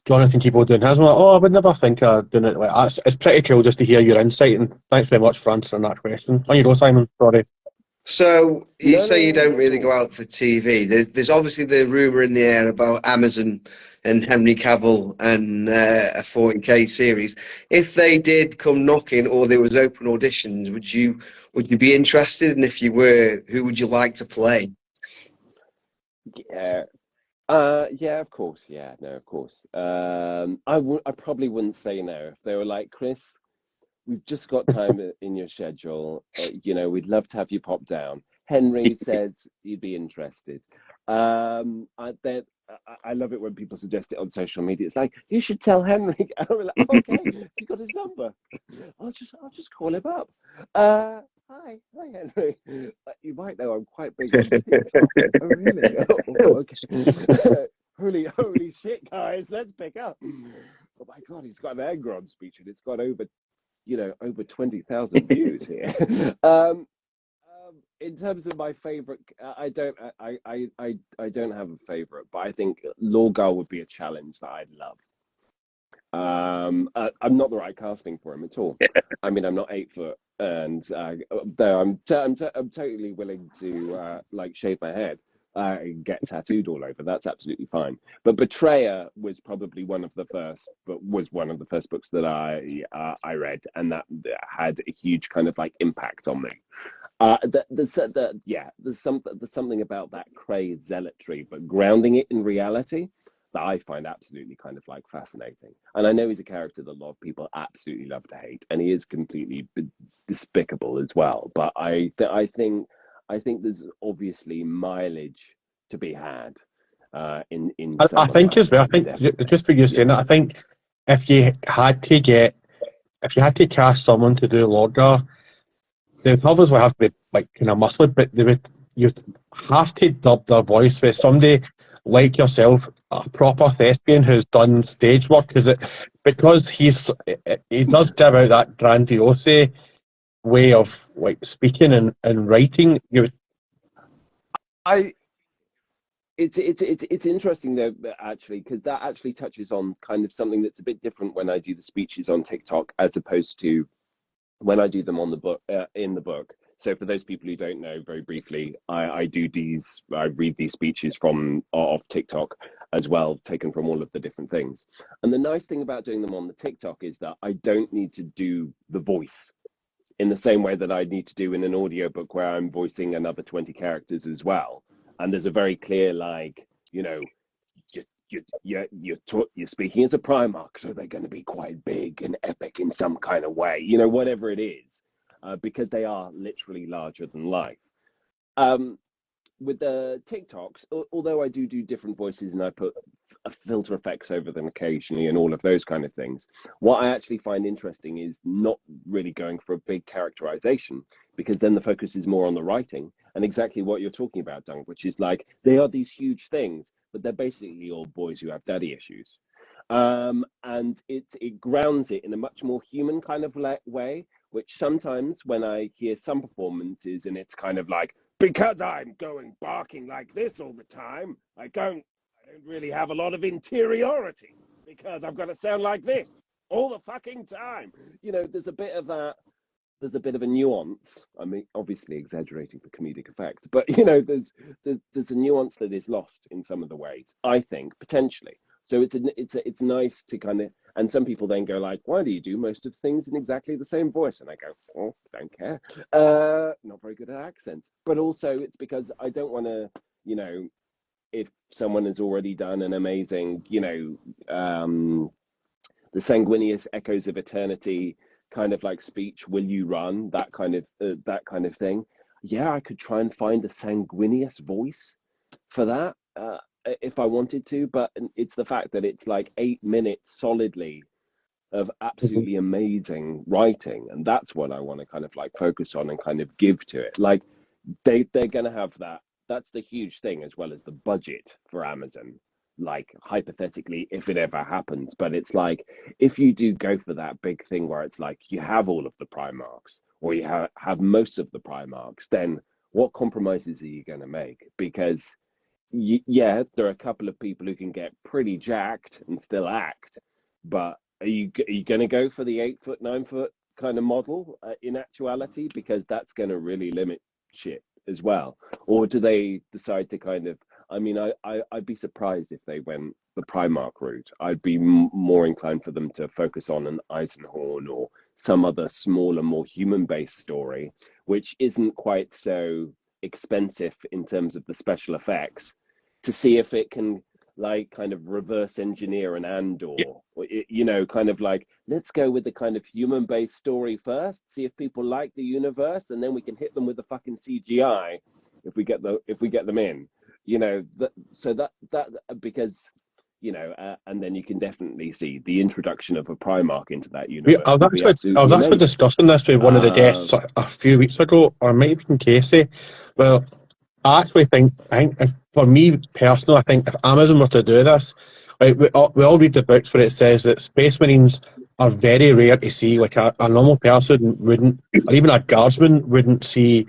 Jonathan Keeble doing his, I'm like, I would never think of doing it like that. It's pretty cool just to hear your insight, and thanks very much for answering that question. On you go, Simon. Sorry. So you say you don't really go out for TV. There's obviously the rumour in the air about Amazon and Henry Cavill and a 40K series. If they did come knocking or there was open auditions, would you be interested? And if you were, who would you like to play? Yeah, of course. Yeah, no, of course. I probably wouldn't say no if they were like, Chris, we've just got time in your schedule. We'd love to have you pop down. Henry says he'd be interested. I love it when people suggest it on social media. It's like, you should tell Henry. I'm like, okay, you got his number. I'll just call him up. Hi, Henry. You might know I'm quite big on TikTok. Oh, really? Oh, okay. Holy shit, guys, let's pick up. Oh my God, he's got an Angron speech and it's got over 20,000 views here. In terms of my favorite, I don't have a favorite, but I think Lorgar would be a challenge that I'd love. I'm not the right casting for him at all. I mean, I'm not 8 foot, and though I'm totally willing to shave my head and get tattooed all over. That's absolutely fine. But Betrayer was probably one of the first books that I read, and that had a huge kind of impact on me. There's something about that crazed zealotry, but grounding it in reality, that I find absolutely kind of fascinating. And I know he's a character that a lot of people absolutely love to hate, and he is completely despicable as well. But I think there's obviously mileage to be had in I think as well. I think just for you saying that, I think if you had to cast someone to do Lorgar, they would obviously have to be kind of muscly, but they would you have to dub their voice with somebody like yourself, a proper thespian who's done stage work. Because he does give out that grandiose way of like speaking and writing. I it's interesting though, actually, because that actually touches on kind of something that's a bit different when I do the speeches on TikTok as opposed to when I do them on the book, in the book. So for those people who don't know, very briefly, I read these speeches from off TikTok as well, taken from all of the different things. And the nice thing about doing them on the TikTok is that I don't need to do the voice in the same way that I need to do in an audiobook where I'm voicing another 20 characters as well. And there's a very clear, like, you know, you're speaking as a Primarch, so they're going to be quite big and epic in some kind of way, you know, whatever it is, because they are literally larger than life. With the TikToks, although I do different voices and I put filter effects over them occasionally and all of those kind of things, what I actually find interesting is not really going for a big characterization, because then the focus is more on the writing and exactly what you're talking about, Dunk, which is like they are these huge things, but they're basically all boys who have daddy issues. And it grounds it in a much more human kind of way, which sometimes when I hear some performances and it's kind of like, because I'm going barking like this all the time, I don't really have a lot of interiority because I've got to sound like this all the fucking time. You know, there's a bit of that. There's a bit of a nuance. I mean, obviously exaggerating for comedic effect, but you know, there's a nuance that is lost in some of the ways, I think, potentially. So it's nice to kind of, and some people then go like, why do you do most of things in exactly the same voice? And I go, oh, don't care. Not very good at accents, but also it's because I don't want to, you know, if someone has already done an amazing, you know, the sanguineous echoes of eternity kind of like speech, will you run, that kind of thing. Yeah, I could try and find a sanguineous voice for that if I wanted to, but it's the fact that it's like 8 minutes solidly of absolutely amazing writing, and that's what I want to kind of like focus on and kind of give to it. Like they're gonna have that. That's the huge thing, as well as the budget for Amazon, like hypothetically if it ever happens. But it's like, if you do go for that big thing where it's like you have all of the Primarchs, or you have most of the Primarchs, then what compromises are you going to make? Because yeah, there are a couple of people who can get pretty jacked and still act, but are you going to go for the 8 foot, 9 foot kind of model in actuality? Because that's going to really limit shit as well. Or do they decide to kind of, I mean, I'd be surprised if they went the Primarch route. I'd be more inclined for them to focus on an Eisenhorn or some other smaller, more human-based story, which isn't quite so expensive in terms of the special effects, to see if it can like kind of reverse engineer an Andor, or, you know, kind of like, let's go with the kind of human based story first, see if people like the universe, and then we can hit them with the fucking CGI if we get them in, you know, so that because, you know, and then you can definitely see the introduction of a Primarch into that universe. I was actually discussing this with one of the guests a few weeks ago, or maybe even Casey. Well, I think if, for me personally, I think if Amazon were to do this, like we all read the books where it says that Space Marines are very rare to see. Like a normal person wouldn't, or even a guardsman wouldn't see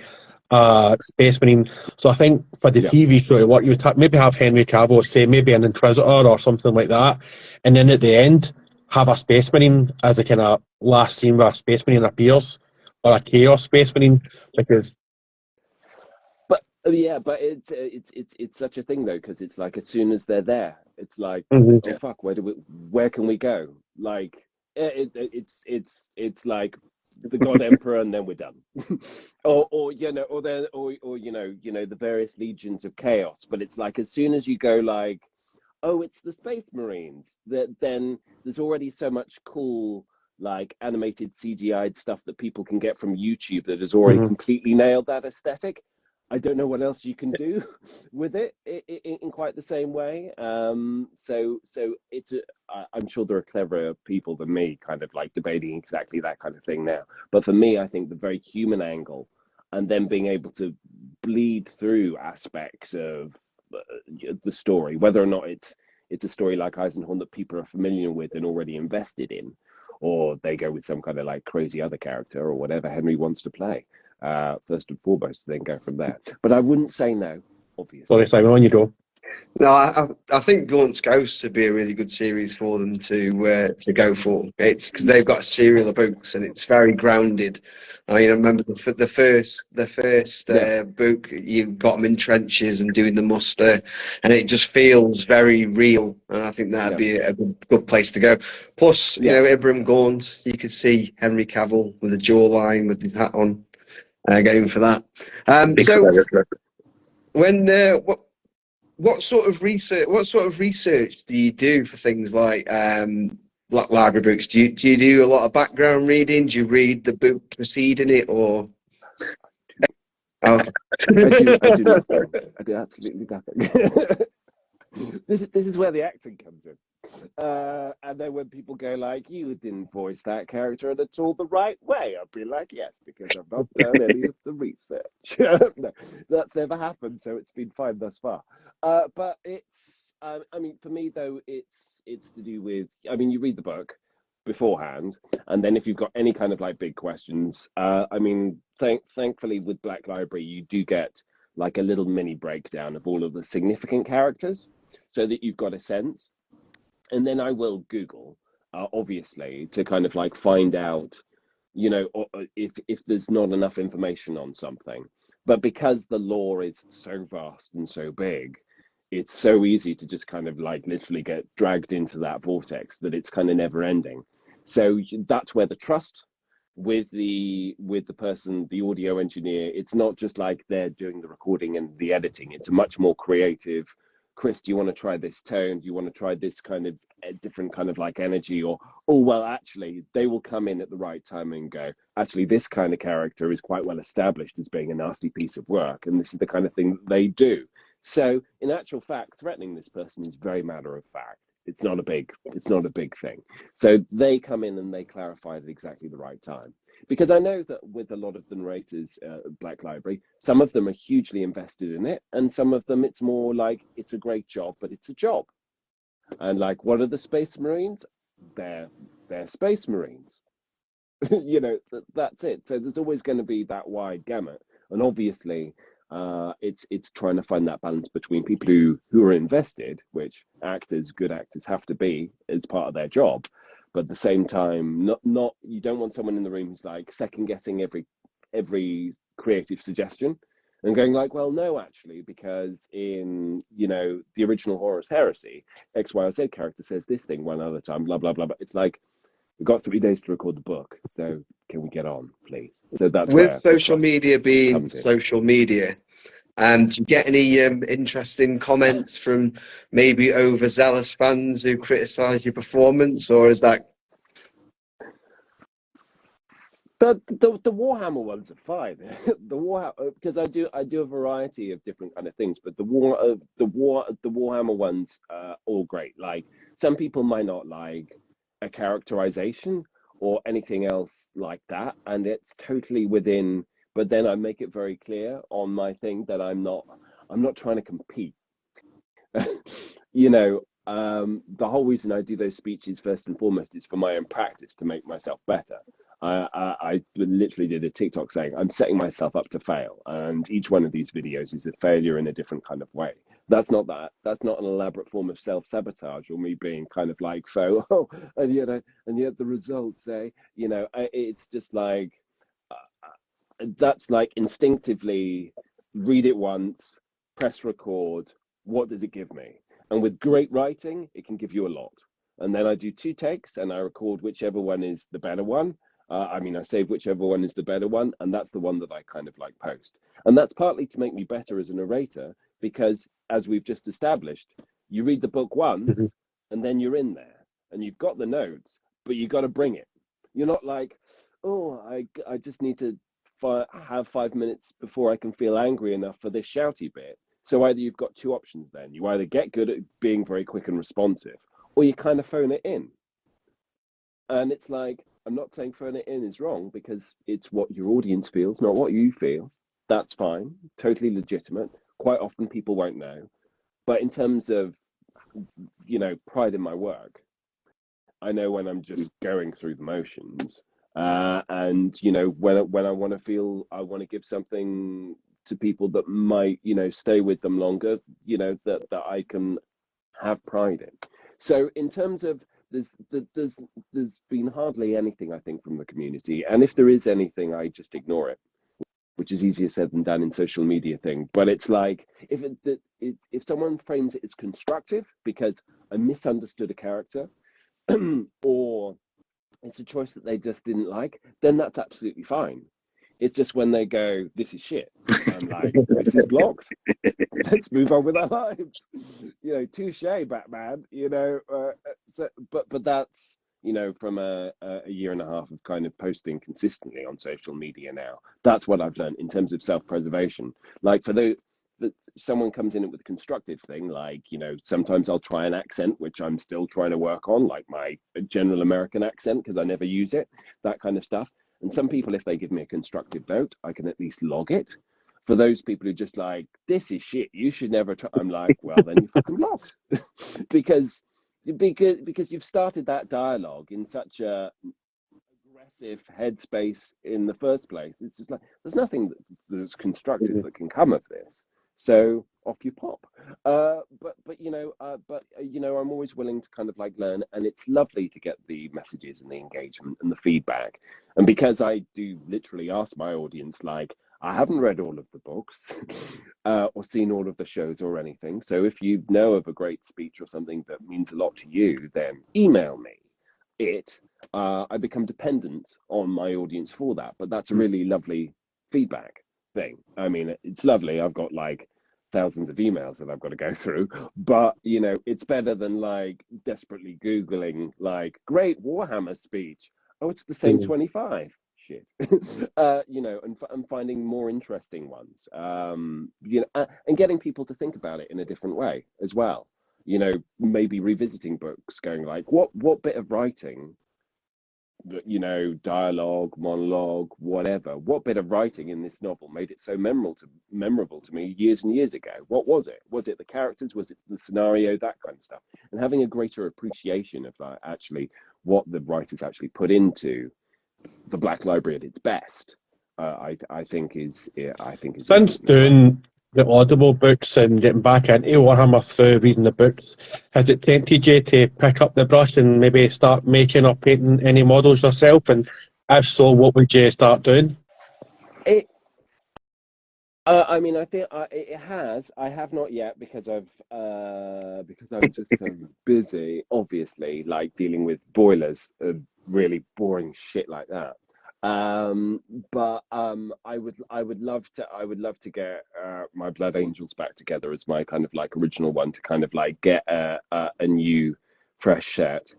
Space Marine. So I think for the TV show, what you would maybe have Henry Cavill say maybe an Inquisitor or something like that, and then at the end have a Space Marine as a kind of last scene where a Space Marine appears, or a Chaos Space Marine, because. Yeah, but it's such a thing though, because it's like as soon as they're there, it's like, oh fuck, where can we go? Like it's like the God Emperor, and then we're done, or you know, or you know the various legions of chaos. But it's like as soon as you go like, oh, it's the Space Marines, that then there's already so much cool like animated CGI'd stuff that people can get from YouTube that has already completely nailed that aesthetic. I don't know what else you can do with it in quite the same way. So it's I'm sure there are cleverer people than me kind of like debating exactly that kind of thing now. But for me, I think the very human angle and then being able to bleed through aspects of the story, whether or not it's a story like Eisenhorn that people are familiar with and already invested in, or they go with some kind of like crazy other character or whatever Henry wants to play, first and foremost, then go from there. But I wouldn't say no, obviously. Sorry, Simon, on you go. No, I think Gaunt's Ghosts would be a really good series for them to go for. It's because they've got a serial of books and it's very grounded. I mean, I remember the first book, you got them in trenches and doing the muster, and it just feels very real. And I think that'd be a good place to go. Plus, you know, Ibram Gaunt, you could see Henry Cavill with a jawline with his hat on, going for that. So when what sort of research do you do for things like Black Library books? Do you do a lot of background reading? Do you read the book preceding it, or? Oh. I do nothing. I do absolutely nothing. This is where the acting comes in. And then when people go like, you didn't voice that character and it's all the right way, I'll be like, yes, because I've not done any of the research. No, that's never happened, so it's been fine thus far. But it's, I mean, for me though, it's to do with, I mean, you read the book beforehand, and then if you've got any kind of like big questions, I mean, thankfully with Black Library, you do get like a little mini breakdown of all of the significant characters, so that you've got a sense. And then I will Google, obviously, to kind of like find out, you know, if there's not enough information on something. But because the lore is so vast and so big, it's so easy to just kind of like literally get dragged into that vortex that it's kind of never ending. So that's where the trust with the person, the audio engineer, it's not just like they're doing the recording and the editing. It's a much more creative. Chris, do you want to try this tone? Do you want to try this kind of different kind of like energy? Or, oh, well, actually, they will come in at the right time and go, actually, this kind of character is quite well established as being a nasty piece of work. And this is the kind of thing that they do. So in actual fact, threatening this person is very matter of fact. It's not a big thing. So they come in and they clarify at exactly the right time. Because I know that with a lot of the narrators at Black Library, some of them are hugely invested in it, and some of them it's more like it's a great job, but it's a job. And like, what are the Space Marines? They're Space Marines. You know, that's it. So there's always going to be that wide gamut, and obviously, it's trying to find that balance between people who are invested, which good actors have to be as part of their job. But at the same time, not you don't want someone in the room who's like second guessing every creative suggestion and going like, well, no, actually, because in, you know, the original Horus Heresy, X, Y, or Z character says this thing one other time, blah, blah, blah. But it's like, we've got 3 days to record the book, so can we get on, please? So that's with social media being social media. Do you get any interesting comments from maybe overzealous fans who criticise your performance, or is that? The Warhammer ones are fine. The Warhammer, because I do a variety of different kind of things, but the Warhammer ones are all great. Like, some people might not like a characterization or anything else like that, and it's totally within. But then I make it very clear on my thing that I'm not trying to compete. You know, the whole reason I do those speeches first and foremost is for my own practice, to make myself better. I literally did a TikTok saying I'm setting myself up to fail, and each one of these videos is a failure in a different kind of way. That's not an elaborate form of self-sabotage or me being kind of like faux, oh, and yet the results say, you know, it's just like, that's like instinctively read it once, press record, what does it give me? And with great writing, it can give you a lot. And then I do 2 takes and I record whichever one is the better one. I save whichever one is the better one, and that's the one that I kind of like post. And that's partly to make me better as a narrator, because as we've just established, you read the book once and then you're in there and you've got the notes, but you got to bring it. You're not like, oh, I just need to have 5 minutes before I can feel angry enough for this shouty bit. So either you've got 2 options then. You either get good at being very quick and responsive, or you kind of phone it in. And it's like, I'm not saying phoning it in is wrong, because it's what your audience feels, not what you feel. That's fine, totally legitimate. Quite often people won't know. But in terms of, pride in my work, I know when I'm just going through the motions, and when I want to feel, I want to give something to people that might stay with them longer, that I can have pride in. So in terms of, there's been hardly anything, I think, from the community, and if there is anything, I just ignore it, which is easier said than done in social media thing. But it's like, if someone frames it as constructive because I misunderstood a character, or it's a choice that they just didn't like, then that's absolutely fine. It's just when they go, this is shit, I'm like, this is blocked. Let's move on with our lives. Touche, Batman. But that's from a year and a half of kind of posting consistently on social media now. That's what I've learned in terms of self-preservation. Like for someone comes in with a constructive thing, like sometimes I'll try an accent which I'm still trying to work on, like my general American accent, because I never use it, that kind of stuff. And some people, if they give me a constructive note, I can at least log it. For those people who just like, this is shit, you should never try, I'm like, well, then you're fucking blocked. because you've started that dialogue in such a aggressive headspace in the first place. It's just like, there's nothing that's constructive that can come of this. So off you pop. I'm always willing to kind of like learn, and it's lovely to get the messages and the engagement and the feedback. And because I do literally ask my audience, like, I haven't read all of the books or seen all of the shows or anything. So if you know of a great speech or something that means a lot to you, then email me it. I become dependent on my audience for that. But that's a really lovely feedback thing. I mean, it's lovely. I've got like thousands of emails that I've got to go through, but it's better than like desperately Googling like great Warhammer speech. Oh, it's the same 25. Shit. And finding more interesting ones, and getting people to think about it in a different way as well. Maybe revisiting books, going like, what bit of writing, dialogue, monologue, whatever, what bit of writing in this novel made it so memorable to me years and years ago? What was it? Was it the characters? Was it the scenario? That kind of stuff. And having a greater appreciation of like actually what the writers actually put into the Black Library at its best, I think is Since doing the Audible books and getting back into Warhammer through reading the books, has it tempted you to pick up the brush and maybe start making or painting any models yourself? And if so, what would you start doing? I mean, I think it has. I have not yet, because I'm just so busy, obviously, like dealing with boilers, really boring shit like that. But I would love to get my Blood Angels back together as my kind of like original one, to kind of like get a new, fresh set,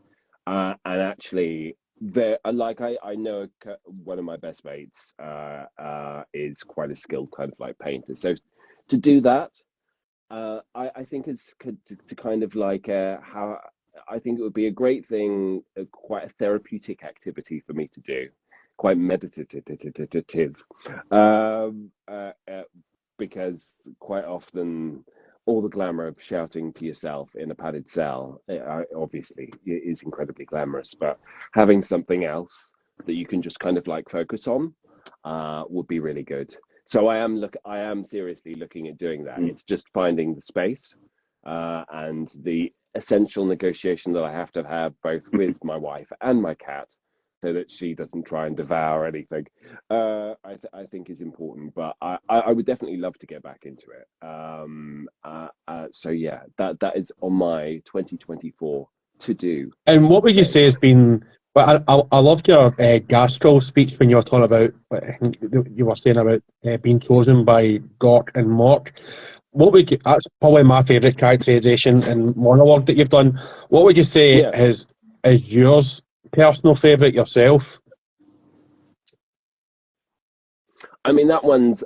and actually. I know one of my best mates is quite a skilled kind of like painter. So to do that, I think is to kind of like how I think it would be a great thing, quite a therapeutic activity for me to do, quite meditative, because quite often all the glamour of shouting to yourself in a padded cell, obviously, is incredibly glamorous. But having something else that you can just kind of like focus on would be really good. So I am seriously looking at doing that. It's just finding the space and the essential negotiation that I have to have both with my wife and my cat, so that she doesn't try and devour anything, I think is important. But I would definitely love to get back into it. So yeah, that is on my 2024 to do. And what would you say has been? Well, I loved your Gaskell speech when you were talking about, you were saying about being chosen by Gork and Mork. What would you? That's probably my favourite characterisation and monologue that you've done. What would you say is yours personal favourite yourself? I mean that one's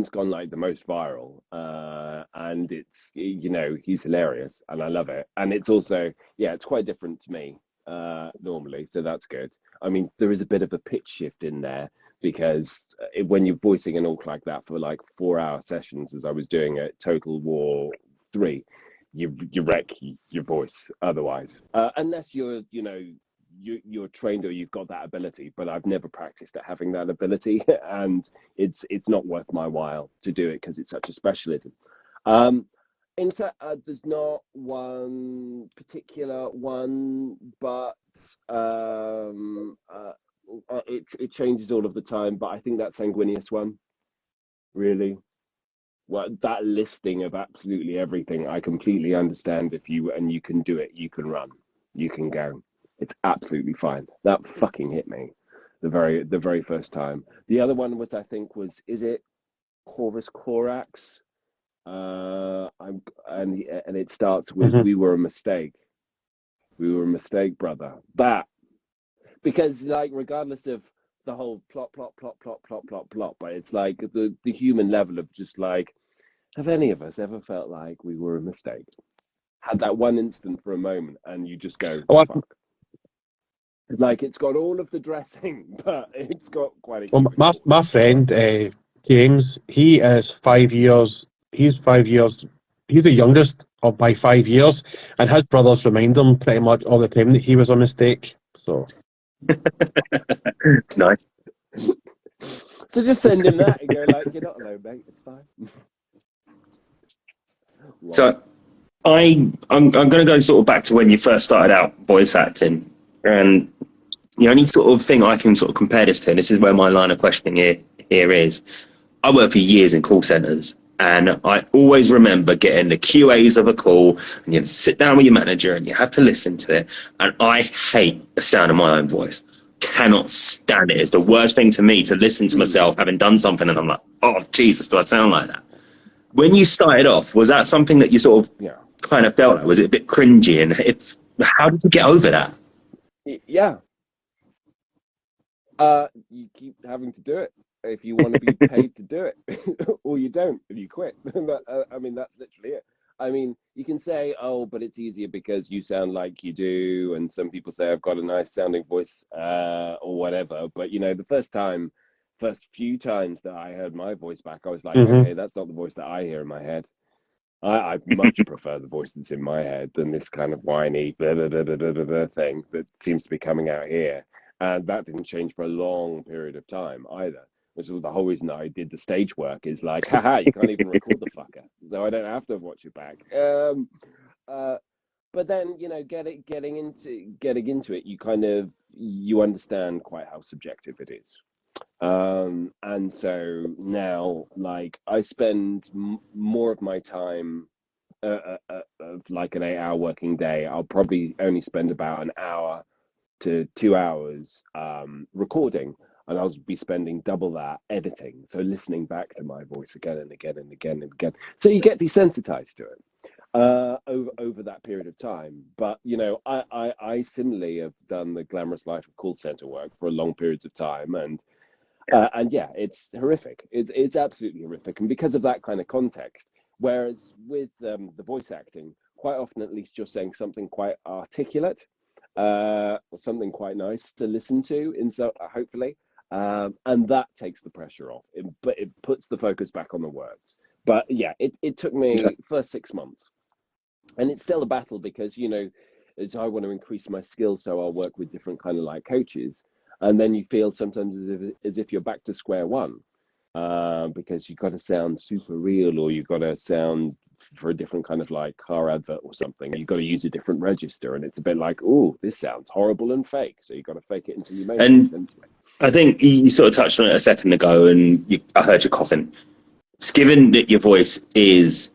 gone like the most viral, and it's he's hilarious and I love it, and it's also it's quite different to me. normally, so that's good. I mean, there is a bit of a pitch shift in there because when you're voicing an orc like that for like 4 hour sessions, as I was doing at Total War 3, you wreck your voice otherwise, unless you're trained or you've got that ability. But I've never practiced at having that ability, and it's not worth my while to do it because it's such a specialism. There's not one particular one, but it changes all of the time. But I think that Sanguinius one, really, well, that listing of absolutely everything, I completely understand. If you can do it, you can run, you can go. It's absolutely fine. That fucking hit me the very first time. The other one was, I think, is it Corvus Corax? And it starts with "We were a mistake. We were a mistake, brother." That, because like regardless of the whole plot, but it's like the human level of just like, have any of us ever felt like we were a mistake? Had that one instant for a moment, and you just go, fuck. Like, it's got all of the dressing, but it's got quite a. Well, my friend James, he is 5 years. He's 5 years. He's the youngest by 5 years, and his brothers remind him pretty much all the time that he was a mistake. So Nice. So just send him that and go like, "You're not alone, mate. It's fine." So I'm going to go sort of back to when you first started out voice acting, and the only sort of thing I can sort of compare this to, and this is where my line of questioning here is, I worked for years in call centers, and I always remember getting the QAs of a call, and you have to sit down with your manager and you have to listen to it, and I hate the sound of my own voice. Cannot stand it. It's the worst thing to me to listen to myself having done something and I'm like, oh Jesus, do I sound like that? When you started off, was that something that you sort of kind of felt like? Was it a bit cringy? And how did you get over that? Yeah. You keep having to do it if you want to be paid to do it, or you don't and you quit. I mean, that's literally it. I mean, you can say, oh, but it's easier because you sound like you do, and some people say I've got a nice sounding voice, or whatever. But the first few times that I heard my voice back, I was like, okay, that's not the voice that I hear in my head. I much prefer the voice that's in my head than this kind of whiny blah, blah, blah, blah, blah, blah thing that seems to be coming out here. And that didn't change for a long period of time either. Which was the whole reason that I did the stage work, is like, haha, you can't even record the fucker, so I don't have to watch it back. But then, getting into it, you understand quite how subjective it is. And so now, like, I spend more of my time of like an 8 hour working day. I'll probably only spend about an hour to 2 hours recording, and I'll be spending double that editing, so listening back to my voice again and again and again and again, so you get desensitized to it over that period of time. But I similarly have done the glamorous life of call center work for long periods of time, and yeah, it's horrific. It's absolutely horrific, and because of that kind of context, whereas with the voice acting, quite often at least you're saying something quite articulate, or something quite nice to listen to, hopefully, and that takes the pressure off. But it puts the focus back on the words. But yeah, it took me first 6 months, and it's still a battle because as I want to increase my skills, so I'll work with different kind of like coaches, and then you feel sometimes as if you're back to square one, because you've got to sound super real, or you've got to sound for a different kind of like car advert or something. You've got to use a different register, and it's a bit like, oh, this sounds horrible and fake. So you've got to fake it until you make it. Essentially. I think you sort of touched on it a second ago, and I heard you coughing. It's given that your voice is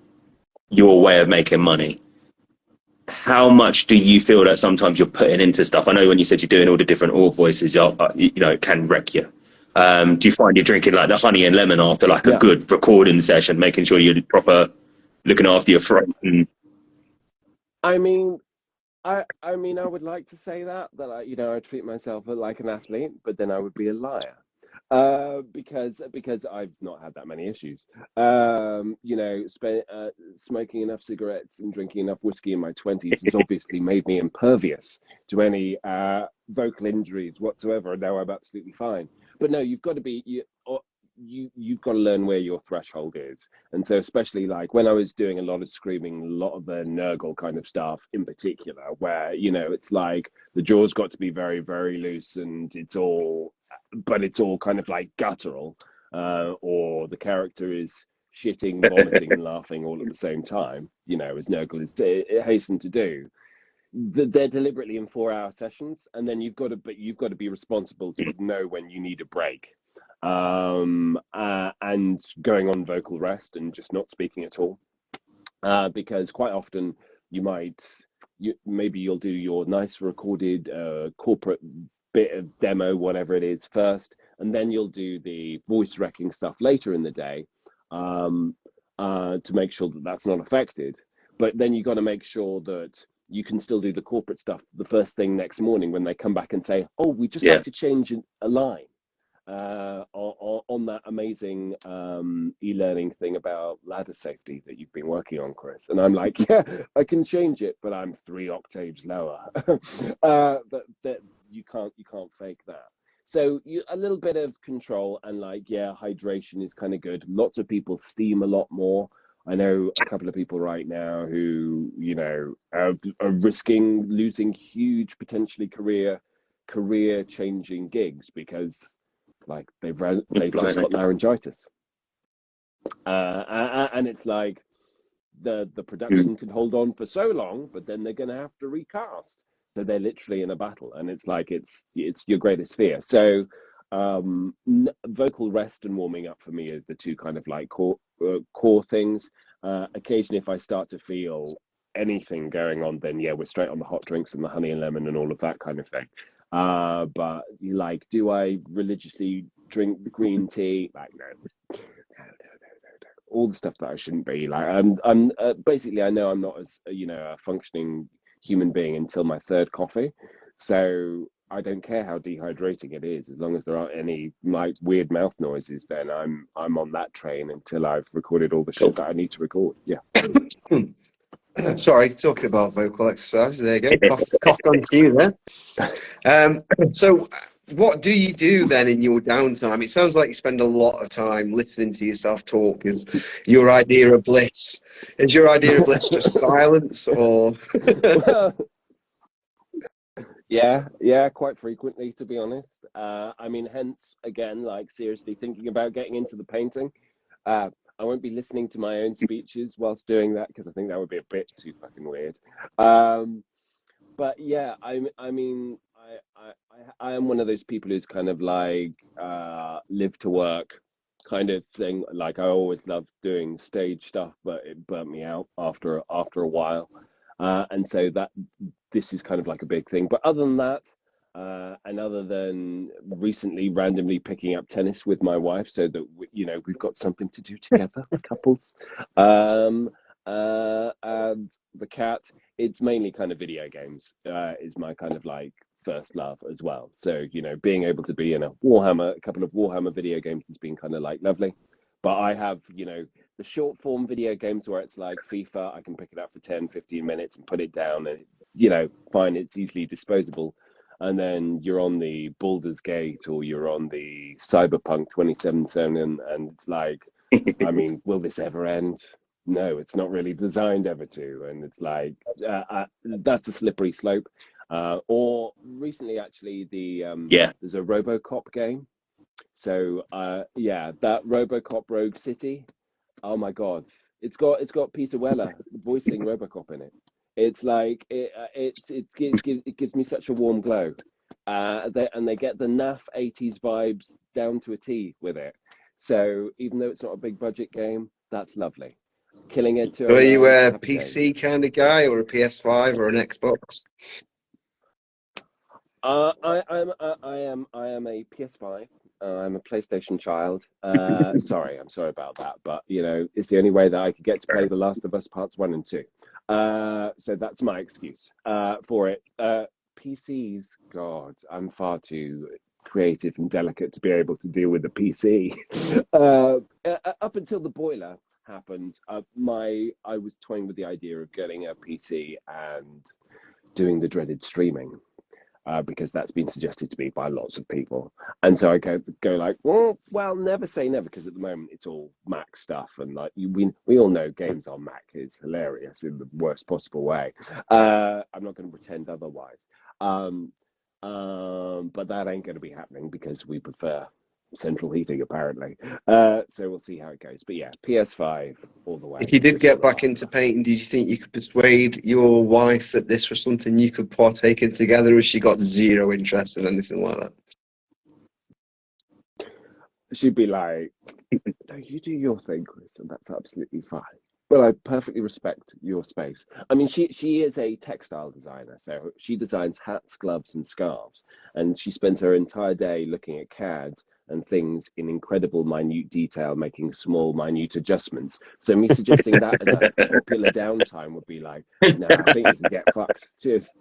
your way of making money, how much do you feel that sometimes you're putting into stuff? I know when you said you're doing all the different org voices, it can wreck you. Do you find you're drinking like the honey and lemon after like a good recording session, making sure you're proper looking after your throat? I mean, I would like to say that I treat myself like an athlete, but then I would be a liar. Because I've not had that many issues. Smoking enough cigarettes and drinking enough whiskey in my 20s has obviously made me impervious to any vocal injuries whatsoever. And now I'm absolutely fine. But no, you've got to be you've got to learn where your threshold is. And so, especially like when I was doing a lot of screaming, a lot of the Nurgle kind of stuff in particular, where it's like the jaw's got to be very, very loose, and it's all kind of like guttural, or the character is shitting, vomiting, and laughing all at the same time, as Nurgle is hastened to do. They're deliberately in 4-hour sessions, and then you've got to be responsible to know when you need a break, and going on vocal rest and just not speaking at all, because quite often maybe you'll do your nice recorded corporate bit of demo, whatever it is, first, and then you'll do the voice wrecking stuff later in the day, to make sure that that's not affected. But then you got to make sure that you can still do the corporate stuff the first thing next morning when they come back and say, "Oh, we just have to change a line on that amazing e-learning thing about ladder safety that you've been working on, Chris." And I'm like, "Yeah, I can change it, but I'm 3 octaves lower." That you can't fake that. So a little bit of control, and hydration is kind of good. Lots of people steam a lot more. I know a couple of people right now who are risking losing huge, potentially career changing gigs because they've just got laryngitis, and it's like the production can hold on for so long, but then they're going to have to recast. So they're literally in a battle, and it's like it's your greatest fear. So vocal rest and warming up for me are the two kind of like core things. Occasionally, if I start to feel anything going on, then we're straight on the hot drinks and the honey and lemon and all of that kind of thing. But do I religiously drink green tea? No. All the stuff that I shouldn't be. I'm basically, I know I'm not as a functioning human being until my 3rd coffee, so I don't care how dehydrating it is, as long as there aren't any weird mouth noises. Then I'm on that train until I've recorded all the shit that I need to record. Yeah. Sorry, talking about vocal exercise. There you go. Coughed on cue there. So what do you do then in your downtime? It sounds like you spend a lot of time listening to yourself talk. Is your idea of bliss? Is your idea of bliss just silence, or? Yeah, quite frequently, to be honest. Hence, again, seriously thinking about getting into the painting. I won't be listening to my own speeches whilst doing that, because I think that would be a bit too fucking weird. But yeah, I am one of those people who's kind of live to work kind of thing. I always loved doing stage stuff, but it burnt me out after a while. And so this is kind of like a big thing. But other than that, and other than recently randomly picking up tennis with my wife, so that we've got something to do together, couples, and the cat, it's mainly kind of video games is my kind of first love as well. So being able to be in a couple of Warhammer video games has been kind of lovely. But I have the short form video games where it's like FIFA, I can pick it up for 10-15 minutes and put it down, and fine, it's easily disposable. And then you're on the Baldur's Gate, or you're on the Cyberpunk 2077, and it's like, will this ever end? No, it's not really designed ever to. And it's like, that's a slippery slope. Or recently, actually, there's a RoboCop game. So that RoboCop Rogue City. Oh my God, it's got Peter Weller voicing RoboCop in it. It's like it gives me such a warm glow. They get the naff 80s vibes down to a T with it. So even though it's not a big budget game, that's lovely. Killing it to. So are you a PC kind of guy, or a PS5 or an Xbox? I am a PS5. I'm a PlayStation child. I'm sorry about that, but it's the only way that I could get to play The Last of Us Parts 1 and 2. So that's my excuse for it. PCs, God, I'm far too creative and delicate to be able to deal with the PC. Up until the boiler happened, I was toying with the idea of getting a PC and doing the dreaded streaming. Because that's been suggested to me by lots of people, and so I go like, well, never say never, because at the moment it's all Mac stuff, and like we all know games on Mac is hilarious in the worst possible way. I'm not going to pretend otherwise, but that ain't going to be happening because we prefer central heating apparently. So we'll see how it goes. But yeah, PS5 all the way. If you did get back into painting, did you think you could persuade your wife that this was something you could partake in together, or has she got zero interest in anything like that? She'd be like, no, you do your thing, Chris, and that's absolutely fine. Well, I perfectly respect your space. I mean, she is a textile designer, so she designs hats, gloves, and scarves. And she spends her entire day looking at CADs and things in incredible minute detail, making small, minute adjustments. So me suggesting that as a popular downtime would be like, no, I think you can get fucked. Cheers.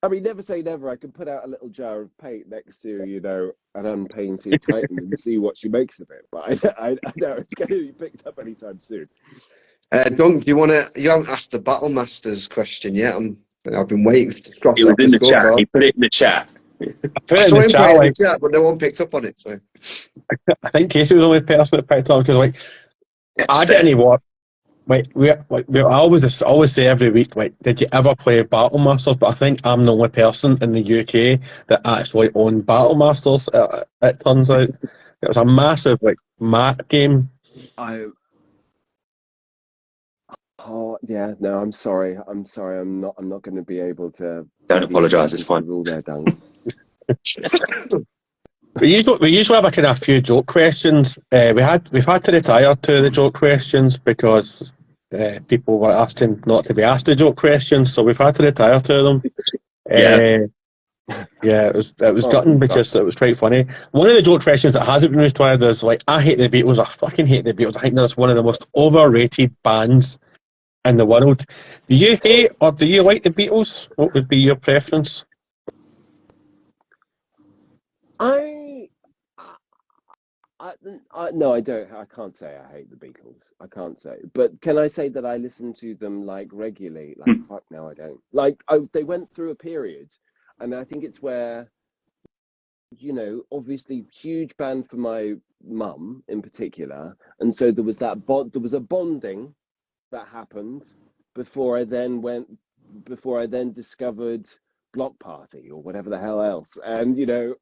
I mean, never say never. I can put out a little jar of paint next to, an unpainted Titan and see what she makes of it. But I know it's going to be picked up anytime soon. Dunk, you haven't asked the Battle Masters question yet. I've been waiting to cross It was off in the scorecard. chat. He put it in the chat. I saw him put it in the chat, but no one picked up on it. So I think Casey was the only person that picked up, because I didn't watch. We I always say every week, did you ever play Battle Masters? But I think I'm the only person in the UK that actually owned Battle Masters. It turns out it was a massive mat game. Oh yeah, no, I'm sorry. I'm not going to be able to. Don't apologise. It's fine. Rule there, Dunk. We usually have a kind of few joke questions. We've had to retire to the joke questions because people were asking not to be asked the joke questions, so we've had to retire to them. It was gutting because it was quite funny. One of the joke questions that hasn't been retired is I hate the Beatles. I fucking hate the Beatles. I think that's one of the most overrated bands in the world. Do you hate or do you like the Beatles? What would be your preference? No, I don't. I can't say I hate the Beatles. I can't say. But can I say that I listen to them regularly? Fuck, no, I don't. They went through a period, and I think it's where, obviously huge band for my mum in particular, and so there was a bonding that happened before I then discovered Block Party or whatever the hell else, and I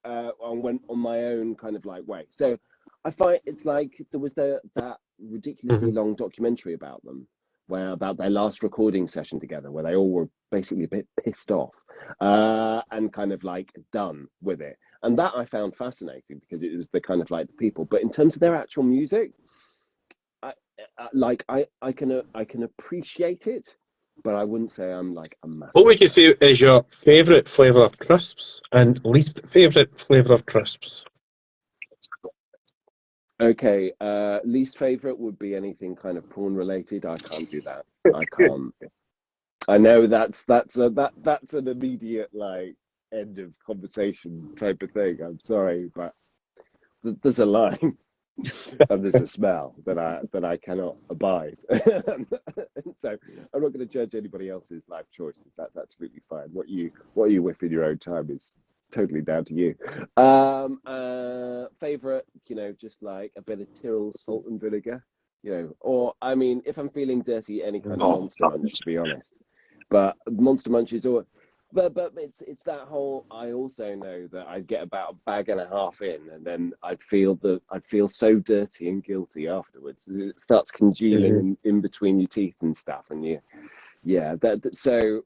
went on my own kind of way. So I find it's there was that ridiculously long documentary about them, about their last recording session together, where they all were basically a bit pissed off and kind of done with it, and that I found fascinating because it was the kind of the people. But in terms of their actual music, I can appreciate it, but I wouldn't say I'm a massive. What would you say is your favourite flavour of crisps and least favourite flavour of crisps? Okay, least favourite would be anything kind of prawn related. I can't do that. I can't. I know that's an immediate end of conversation type of thing. I'm sorry, but there's a line. And there's a smell that I cannot abide. So I'm not going to judge anybody else's life choices. That's absolutely fine. What you whiff in your own time is totally down to you. Favorite, just a bit of Tyrrell's salt and vinegar, or I mean, if I'm feeling dirty, any kind of Monster Munch, to be honest. But Monster Munch is all. But it's that whole. I also know that I'd get about a bag and a half in, and then I'd feel so dirty and guilty afterwards. It starts congealing in between your teeth and stuff, and so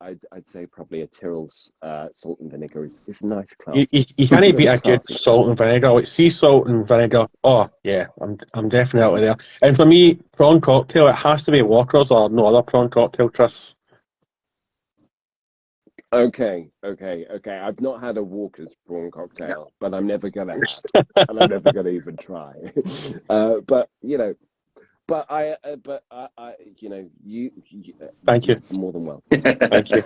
I'd say probably a Tyrrell's salt and vinegar is a nice class. You can't beat a good salt and vinegar, sea salt and vinegar. Oh yeah, I'm definitely there. And for me, prawn cocktail, it has to be Walker's or no other prawn cocktail, Chris. Okay. I've not had a Walker's prawn cocktail, but I'm never gonna have, and I'm never gonna even try. But I, you Thank you. more than welcome. Thank you.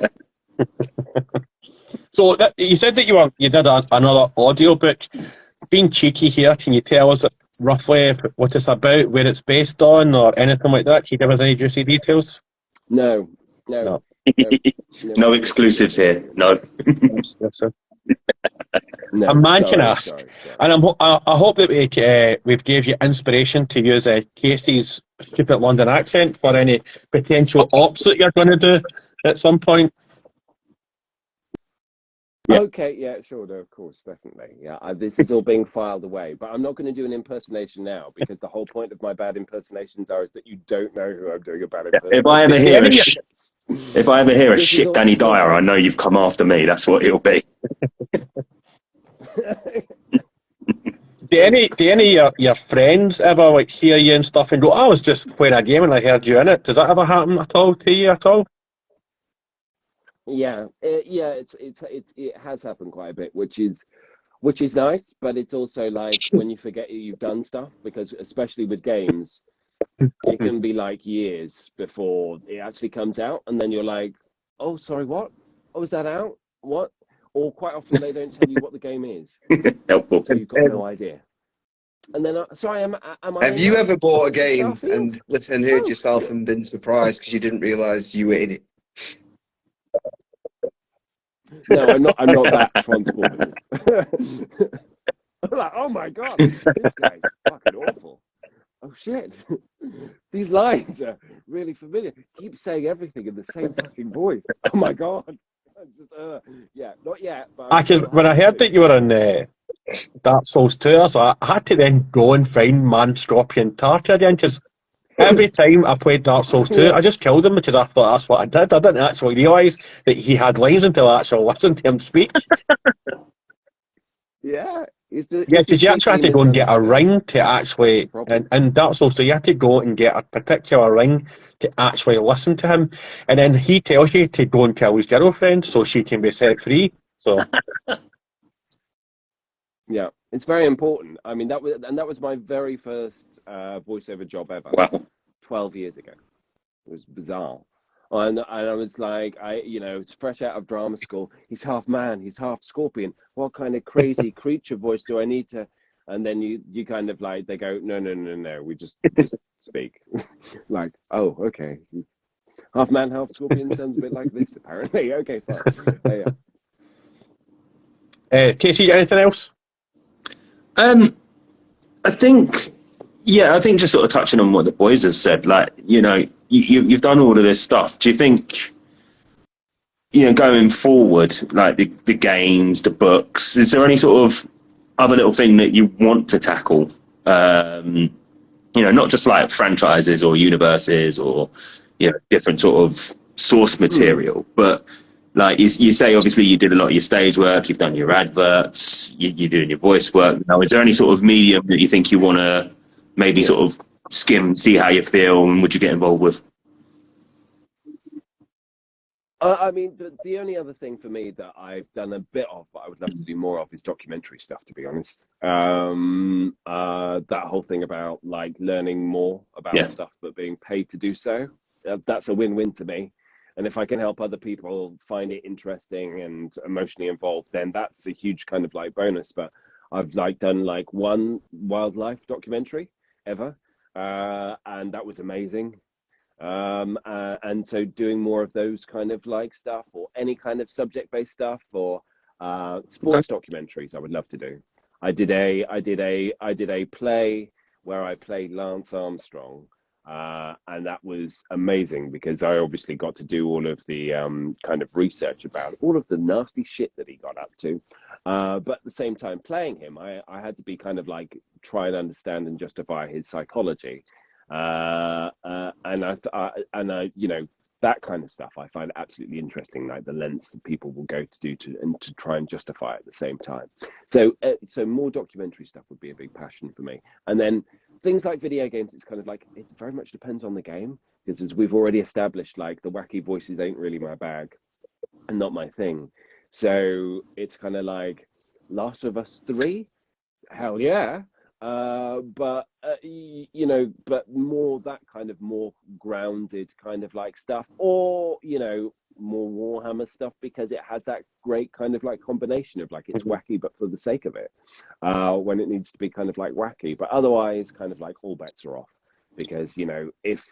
So you said that you did another audiobook. Being cheeky here, can you tell us roughly what it's about, where it's based on, or anything like that? Can you give us any juicy details? No. No. No exclusives here. No. Yes, sir. No, A man can sorry, ask, sorry. and I hope that we've gave you inspiration to use Casey's stupid London accent for any potential ops that you're going to do at some point. Yeah. Okay, yeah, sure, no, of course, definitely. Yeah, this is all being filed away, but I'm not going to do an impersonation now because the whole point of my bad impersonations is that you don't know who I'm doing a bad impersonation. If I ever hear a This is shit all Danny so- Dyer, I know you've come after me. That's what it'll be. Do any of your friends ever like hear you and stuff and go, "I was just playing a game and I heard you in it"? Does that ever happen at all to you at all? Yeah, it has happened quite a bit, which is nice, but it's also like when you forget you've done stuff, because especially with games, it can be like years before it actually comes out, and then you're like, oh, sorry, what? Oh, is that out? What? Or quite often they don't tell you what the game is, Helpful. so you've got no idea. And then, sorry, am I? Have you ever bought a game Starfield? and listened, heard No. yourself and been surprised because you didn't realise you were in it? No, I'm not that transportable. I'm like, oh my god, this guy's fucking awful. Oh shit, these lines are really familiar. Keep saying everything in the same fucking voice. Oh my god. Yeah, not yet. But When I heard that you were in Dark Souls 2, I had to then go and find Man Scorpion Tark again, because every time I played Dark Souls 2, I just killed him because I thought that's what I did. I didn't actually realise that he had lines until I actually listened to him speak. yeah. Did you actually have to go and get a ring to actually, in Dark Souls 2, you had to go and get a particular ring to actually listen to him, and then he tells you to go and kill his girlfriend so she can be set free. So. Yeah, it's very important. I mean, that was my very first voiceover job ever. Wow. 12 years ago. It was bizarre. And I was like, it's fresh out of drama school. He's half man, he's half scorpion. What kind of crazy creature voice do I need to? And then you kind of like, they go, no. We just speak. Like, oh, okay. Half man, half scorpion sounds a bit like this, apparently. Okay, fine. Yeah. Casey, anything else? I think just sort of touching on what the boys have said, like, you've done all of this stuff. Do you think, going forward, like the games, the books, is there any sort of other little thing that you want to tackle? Not just like franchises or universes or, different sort of source material, but like you say, obviously you did a lot of your stage work, you've done your adverts, you're doing your voice work. Now, is there any sort of medium that you think you want to maybe sort of skim, see how you feel, and would you get involved with? I mean, the only other thing for me that I've done a bit of, but I would love to do more of, is documentary stuff, to be honest. That whole thing about like learning more about stuff but being paid to do so, that's a win-win to me. And if I can help other people find it interesting and emotionally involved, then that's a huge kind of like bonus. But I've like done like one wildlife documentary ever, and that was amazing. And so doing more of those kind of like stuff, or any kind of subject-based stuff, or sports documentaries, I would love to do. I did a play where I played Lance Armstrong. And that was amazing because I obviously got to do all of the kind of research about all of the nasty shit that he got up to. But at the same time, playing him, I had to be kind of like try and understand and justify his psychology. And I, that kind of stuff I find absolutely interesting, like the lengths that people will go to do to try and justify it at the same time. So more documentary stuff would be a big passion for me. And then things like video games, it's kind of like, it very much depends on the game, because as we've already established, like the wacky voices ain't really my bag and not my thing. So it's kind of like Last of Us 3, hell yeah. But more that kind of more grounded kind of like stuff, or more Warhammer stuff because it has that great kind of like combination of like it's wacky but for the sake of it, when it needs to be kind of like wacky. But otherwise, kind of like all bets are off, because you know, if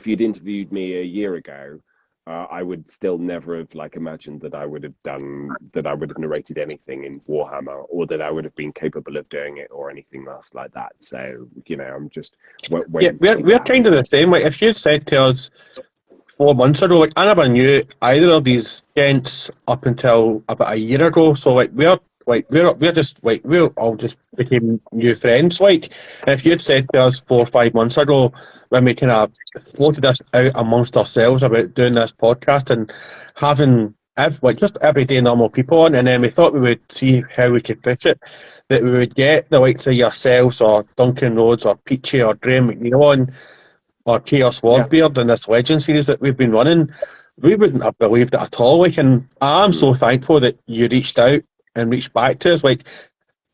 you'd interviewed me a year ago, I would still never have like imagined that I would have narrated anything in Warhammer, or that I would have been capable of doing it, or anything else like that. So you know, I'm just waiting. Yeah, we're kind of the same. Like, if you said to us 4 months ago, like, I never knew either of these gents up until about a year ago. So like we're just like we all just became new friends. Like, and if you'd said to us 4 or 5 months ago, when we kind of floated this out amongst ourselves about doing this podcast and having just everyday normal people on, and then we thought we would see how we could pitch it, that we would get the likes of yourselves or Duncan Rhodes or Peachy or Graham McNeil on, or Chaos Warbeard in this Legend series that we've been running, we wouldn't have believed it at all. Like, and I'm so thankful that you reached out and reached back to us. Like,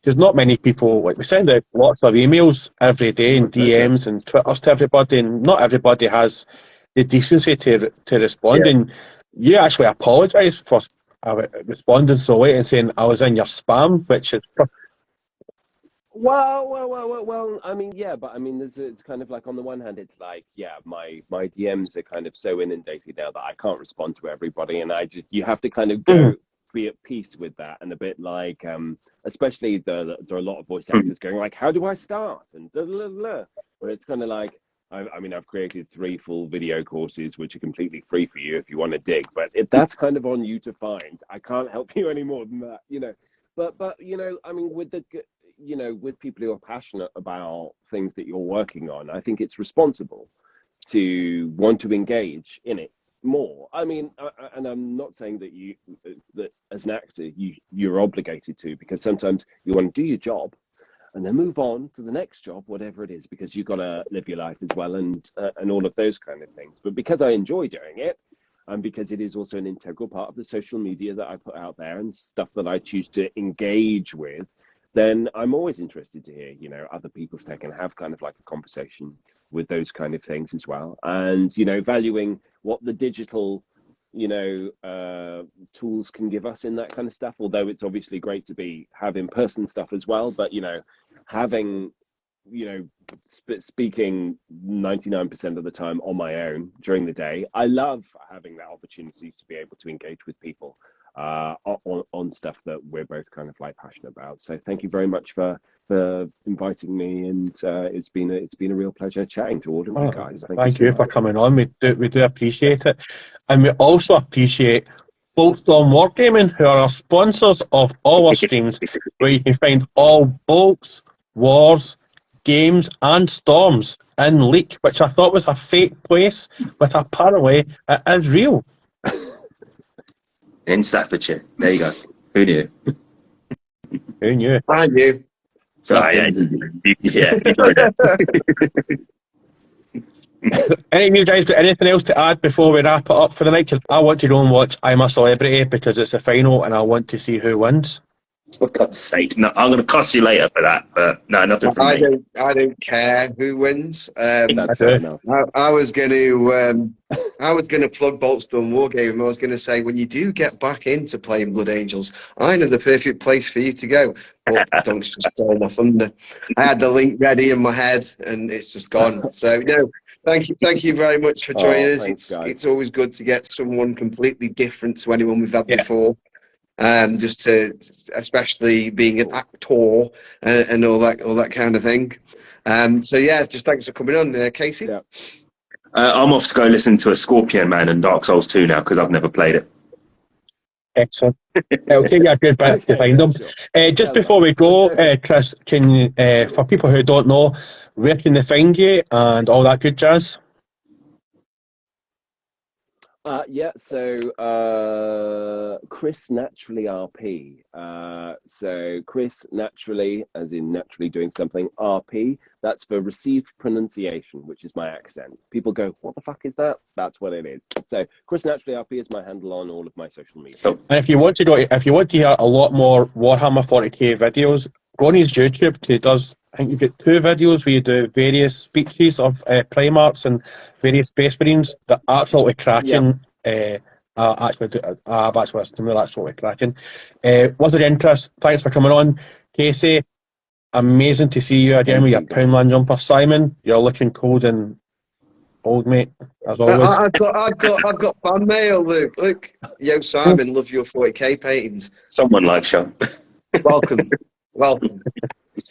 there's not many people, like, we send out lots of emails every day and DMs and Twitters to everybody, and not everybody has the decency to respond. Yeah. And you actually apologised for responding so late and saying I was in your spam, which is... Well. I mean, yeah, but I mean, it's kind of like, on the one hand, it's like, yeah, my DMs are kind of so inundated now that I can't respond to everybody, and you have to kind of go be at peace with that, and a bit like, especially there are a lot of voice actors going like, how do I start? And blah, blah, blah, where it's kind of like, I mean, I've created 3 full video courses which are completely free for you if you want to dig, but that's kind of on you to find. I can't help you any more than that, you know. But you know, I mean, with people who are passionate about things that you're working on, I think it's responsible to want to engage in it more. I mean, and I'm not saying that as an actor you're obligated to, because sometimes you want to do your job and then move on to the next job, whatever it is, because you've got to live your life as well, and all of those kind of things. But because I enjoy doing it, and because it is also an integral part of the social media that I put out there and stuff that I choose to engage with, then I'm always interested to hear, you know, other people's take and have kind of like a conversation with those kind of things as well. And, you know, valuing what the digital, you know, tools can give us in that kind of stuff. Although it's obviously great to have in-person stuff as well. But, you know, having, you know, speaking 99% of the time on my own during the day, I love having that opportunity to be able to engage with people on stuff that we're both kind of like passionate about. So thank you very much for inviting me, and it's been a real pleasure chatting to all of you guys. Thank you for coming on. We do appreciate it, and we also appreciate Boltstorm Wargaming, who are our sponsors of all our streams, where you can find all bolts, wars, games, and storms in Leek, which I thought was a fake place, but apparently it is real. In Staffordshire. There you go. Who knew? Who knew? I knew. So, yeah. Any of you guys got anything else to add before we wrap it up for the night? 'Cause I want to go and watch I'm a Celebrity because it's a final and I want to see who wins. For God's sake. No, I'm going to cost you later for that, but no, nothing from me. I don't care who wins. That's fair enough. I was going to plug Boltstorm Wargaming. I was going to say, when you do get back into playing Blood Angels, I know the perfect place for you to go. But Dunk's just stole my thunder. I had the link ready in my head, and it's just gone. So no, thank you very much for joining us. Thanks, It's always good to get someone completely different to anyone we've had before. Just to, especially being an actor and all that kind of thing. So yeah, just thanks for coming on, Casey. Yeah. I'm off to go listen to a Scorpion Man and Dark Souls 2 now because I've never played it. Excellent. It'll take you a good bit to find them. Just before we go, Chris, can you, for people who don't know, where can they find you and all that good jazz? So Chris Naturally RP. So Chris Naturally, as in naturally doing something, RP, that's for received pronunciation, which is my accent. People go, what the fuck is that? That's what it is. So Chris Naturally RP is my handle on all of my social media. And if you want to hear a lot more Warhammer 40k videos, go on his YouTube. He does, I think you get 2 videos where you do various speeches of Primarchs and various Space Marines. They're absolutely cracking. I've actually listened to me. That's what we're cracking. Was there interest? Thanks for coming on, Casey. Amazing to see you again with your Poundland jumper. Simon, you're looking cold and old, mate, as always. I've got fan mail, Luke. Look, yo, Simon, love your 40k paintings. Someone likes you. Welcome.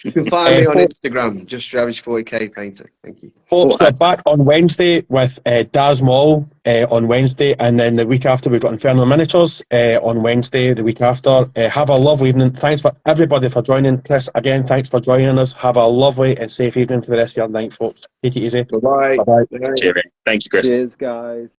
You can find me on Instagram, just your average 40k painter. Thank you. Folks, we're back on Wednesday with Daz Mall on Wednesday, and then the week after we've got Infernal Miniatures on Wednesday, the week after. Have a lovely evening. Thanks for everybody for joining. Chris, again, thanks for joining us. Have a lovely and safe evening for the rest of your night, folks. Take it easy. Bye-bye. Bye-bye. Cheers. Thank you, Chris. Cheers, guys.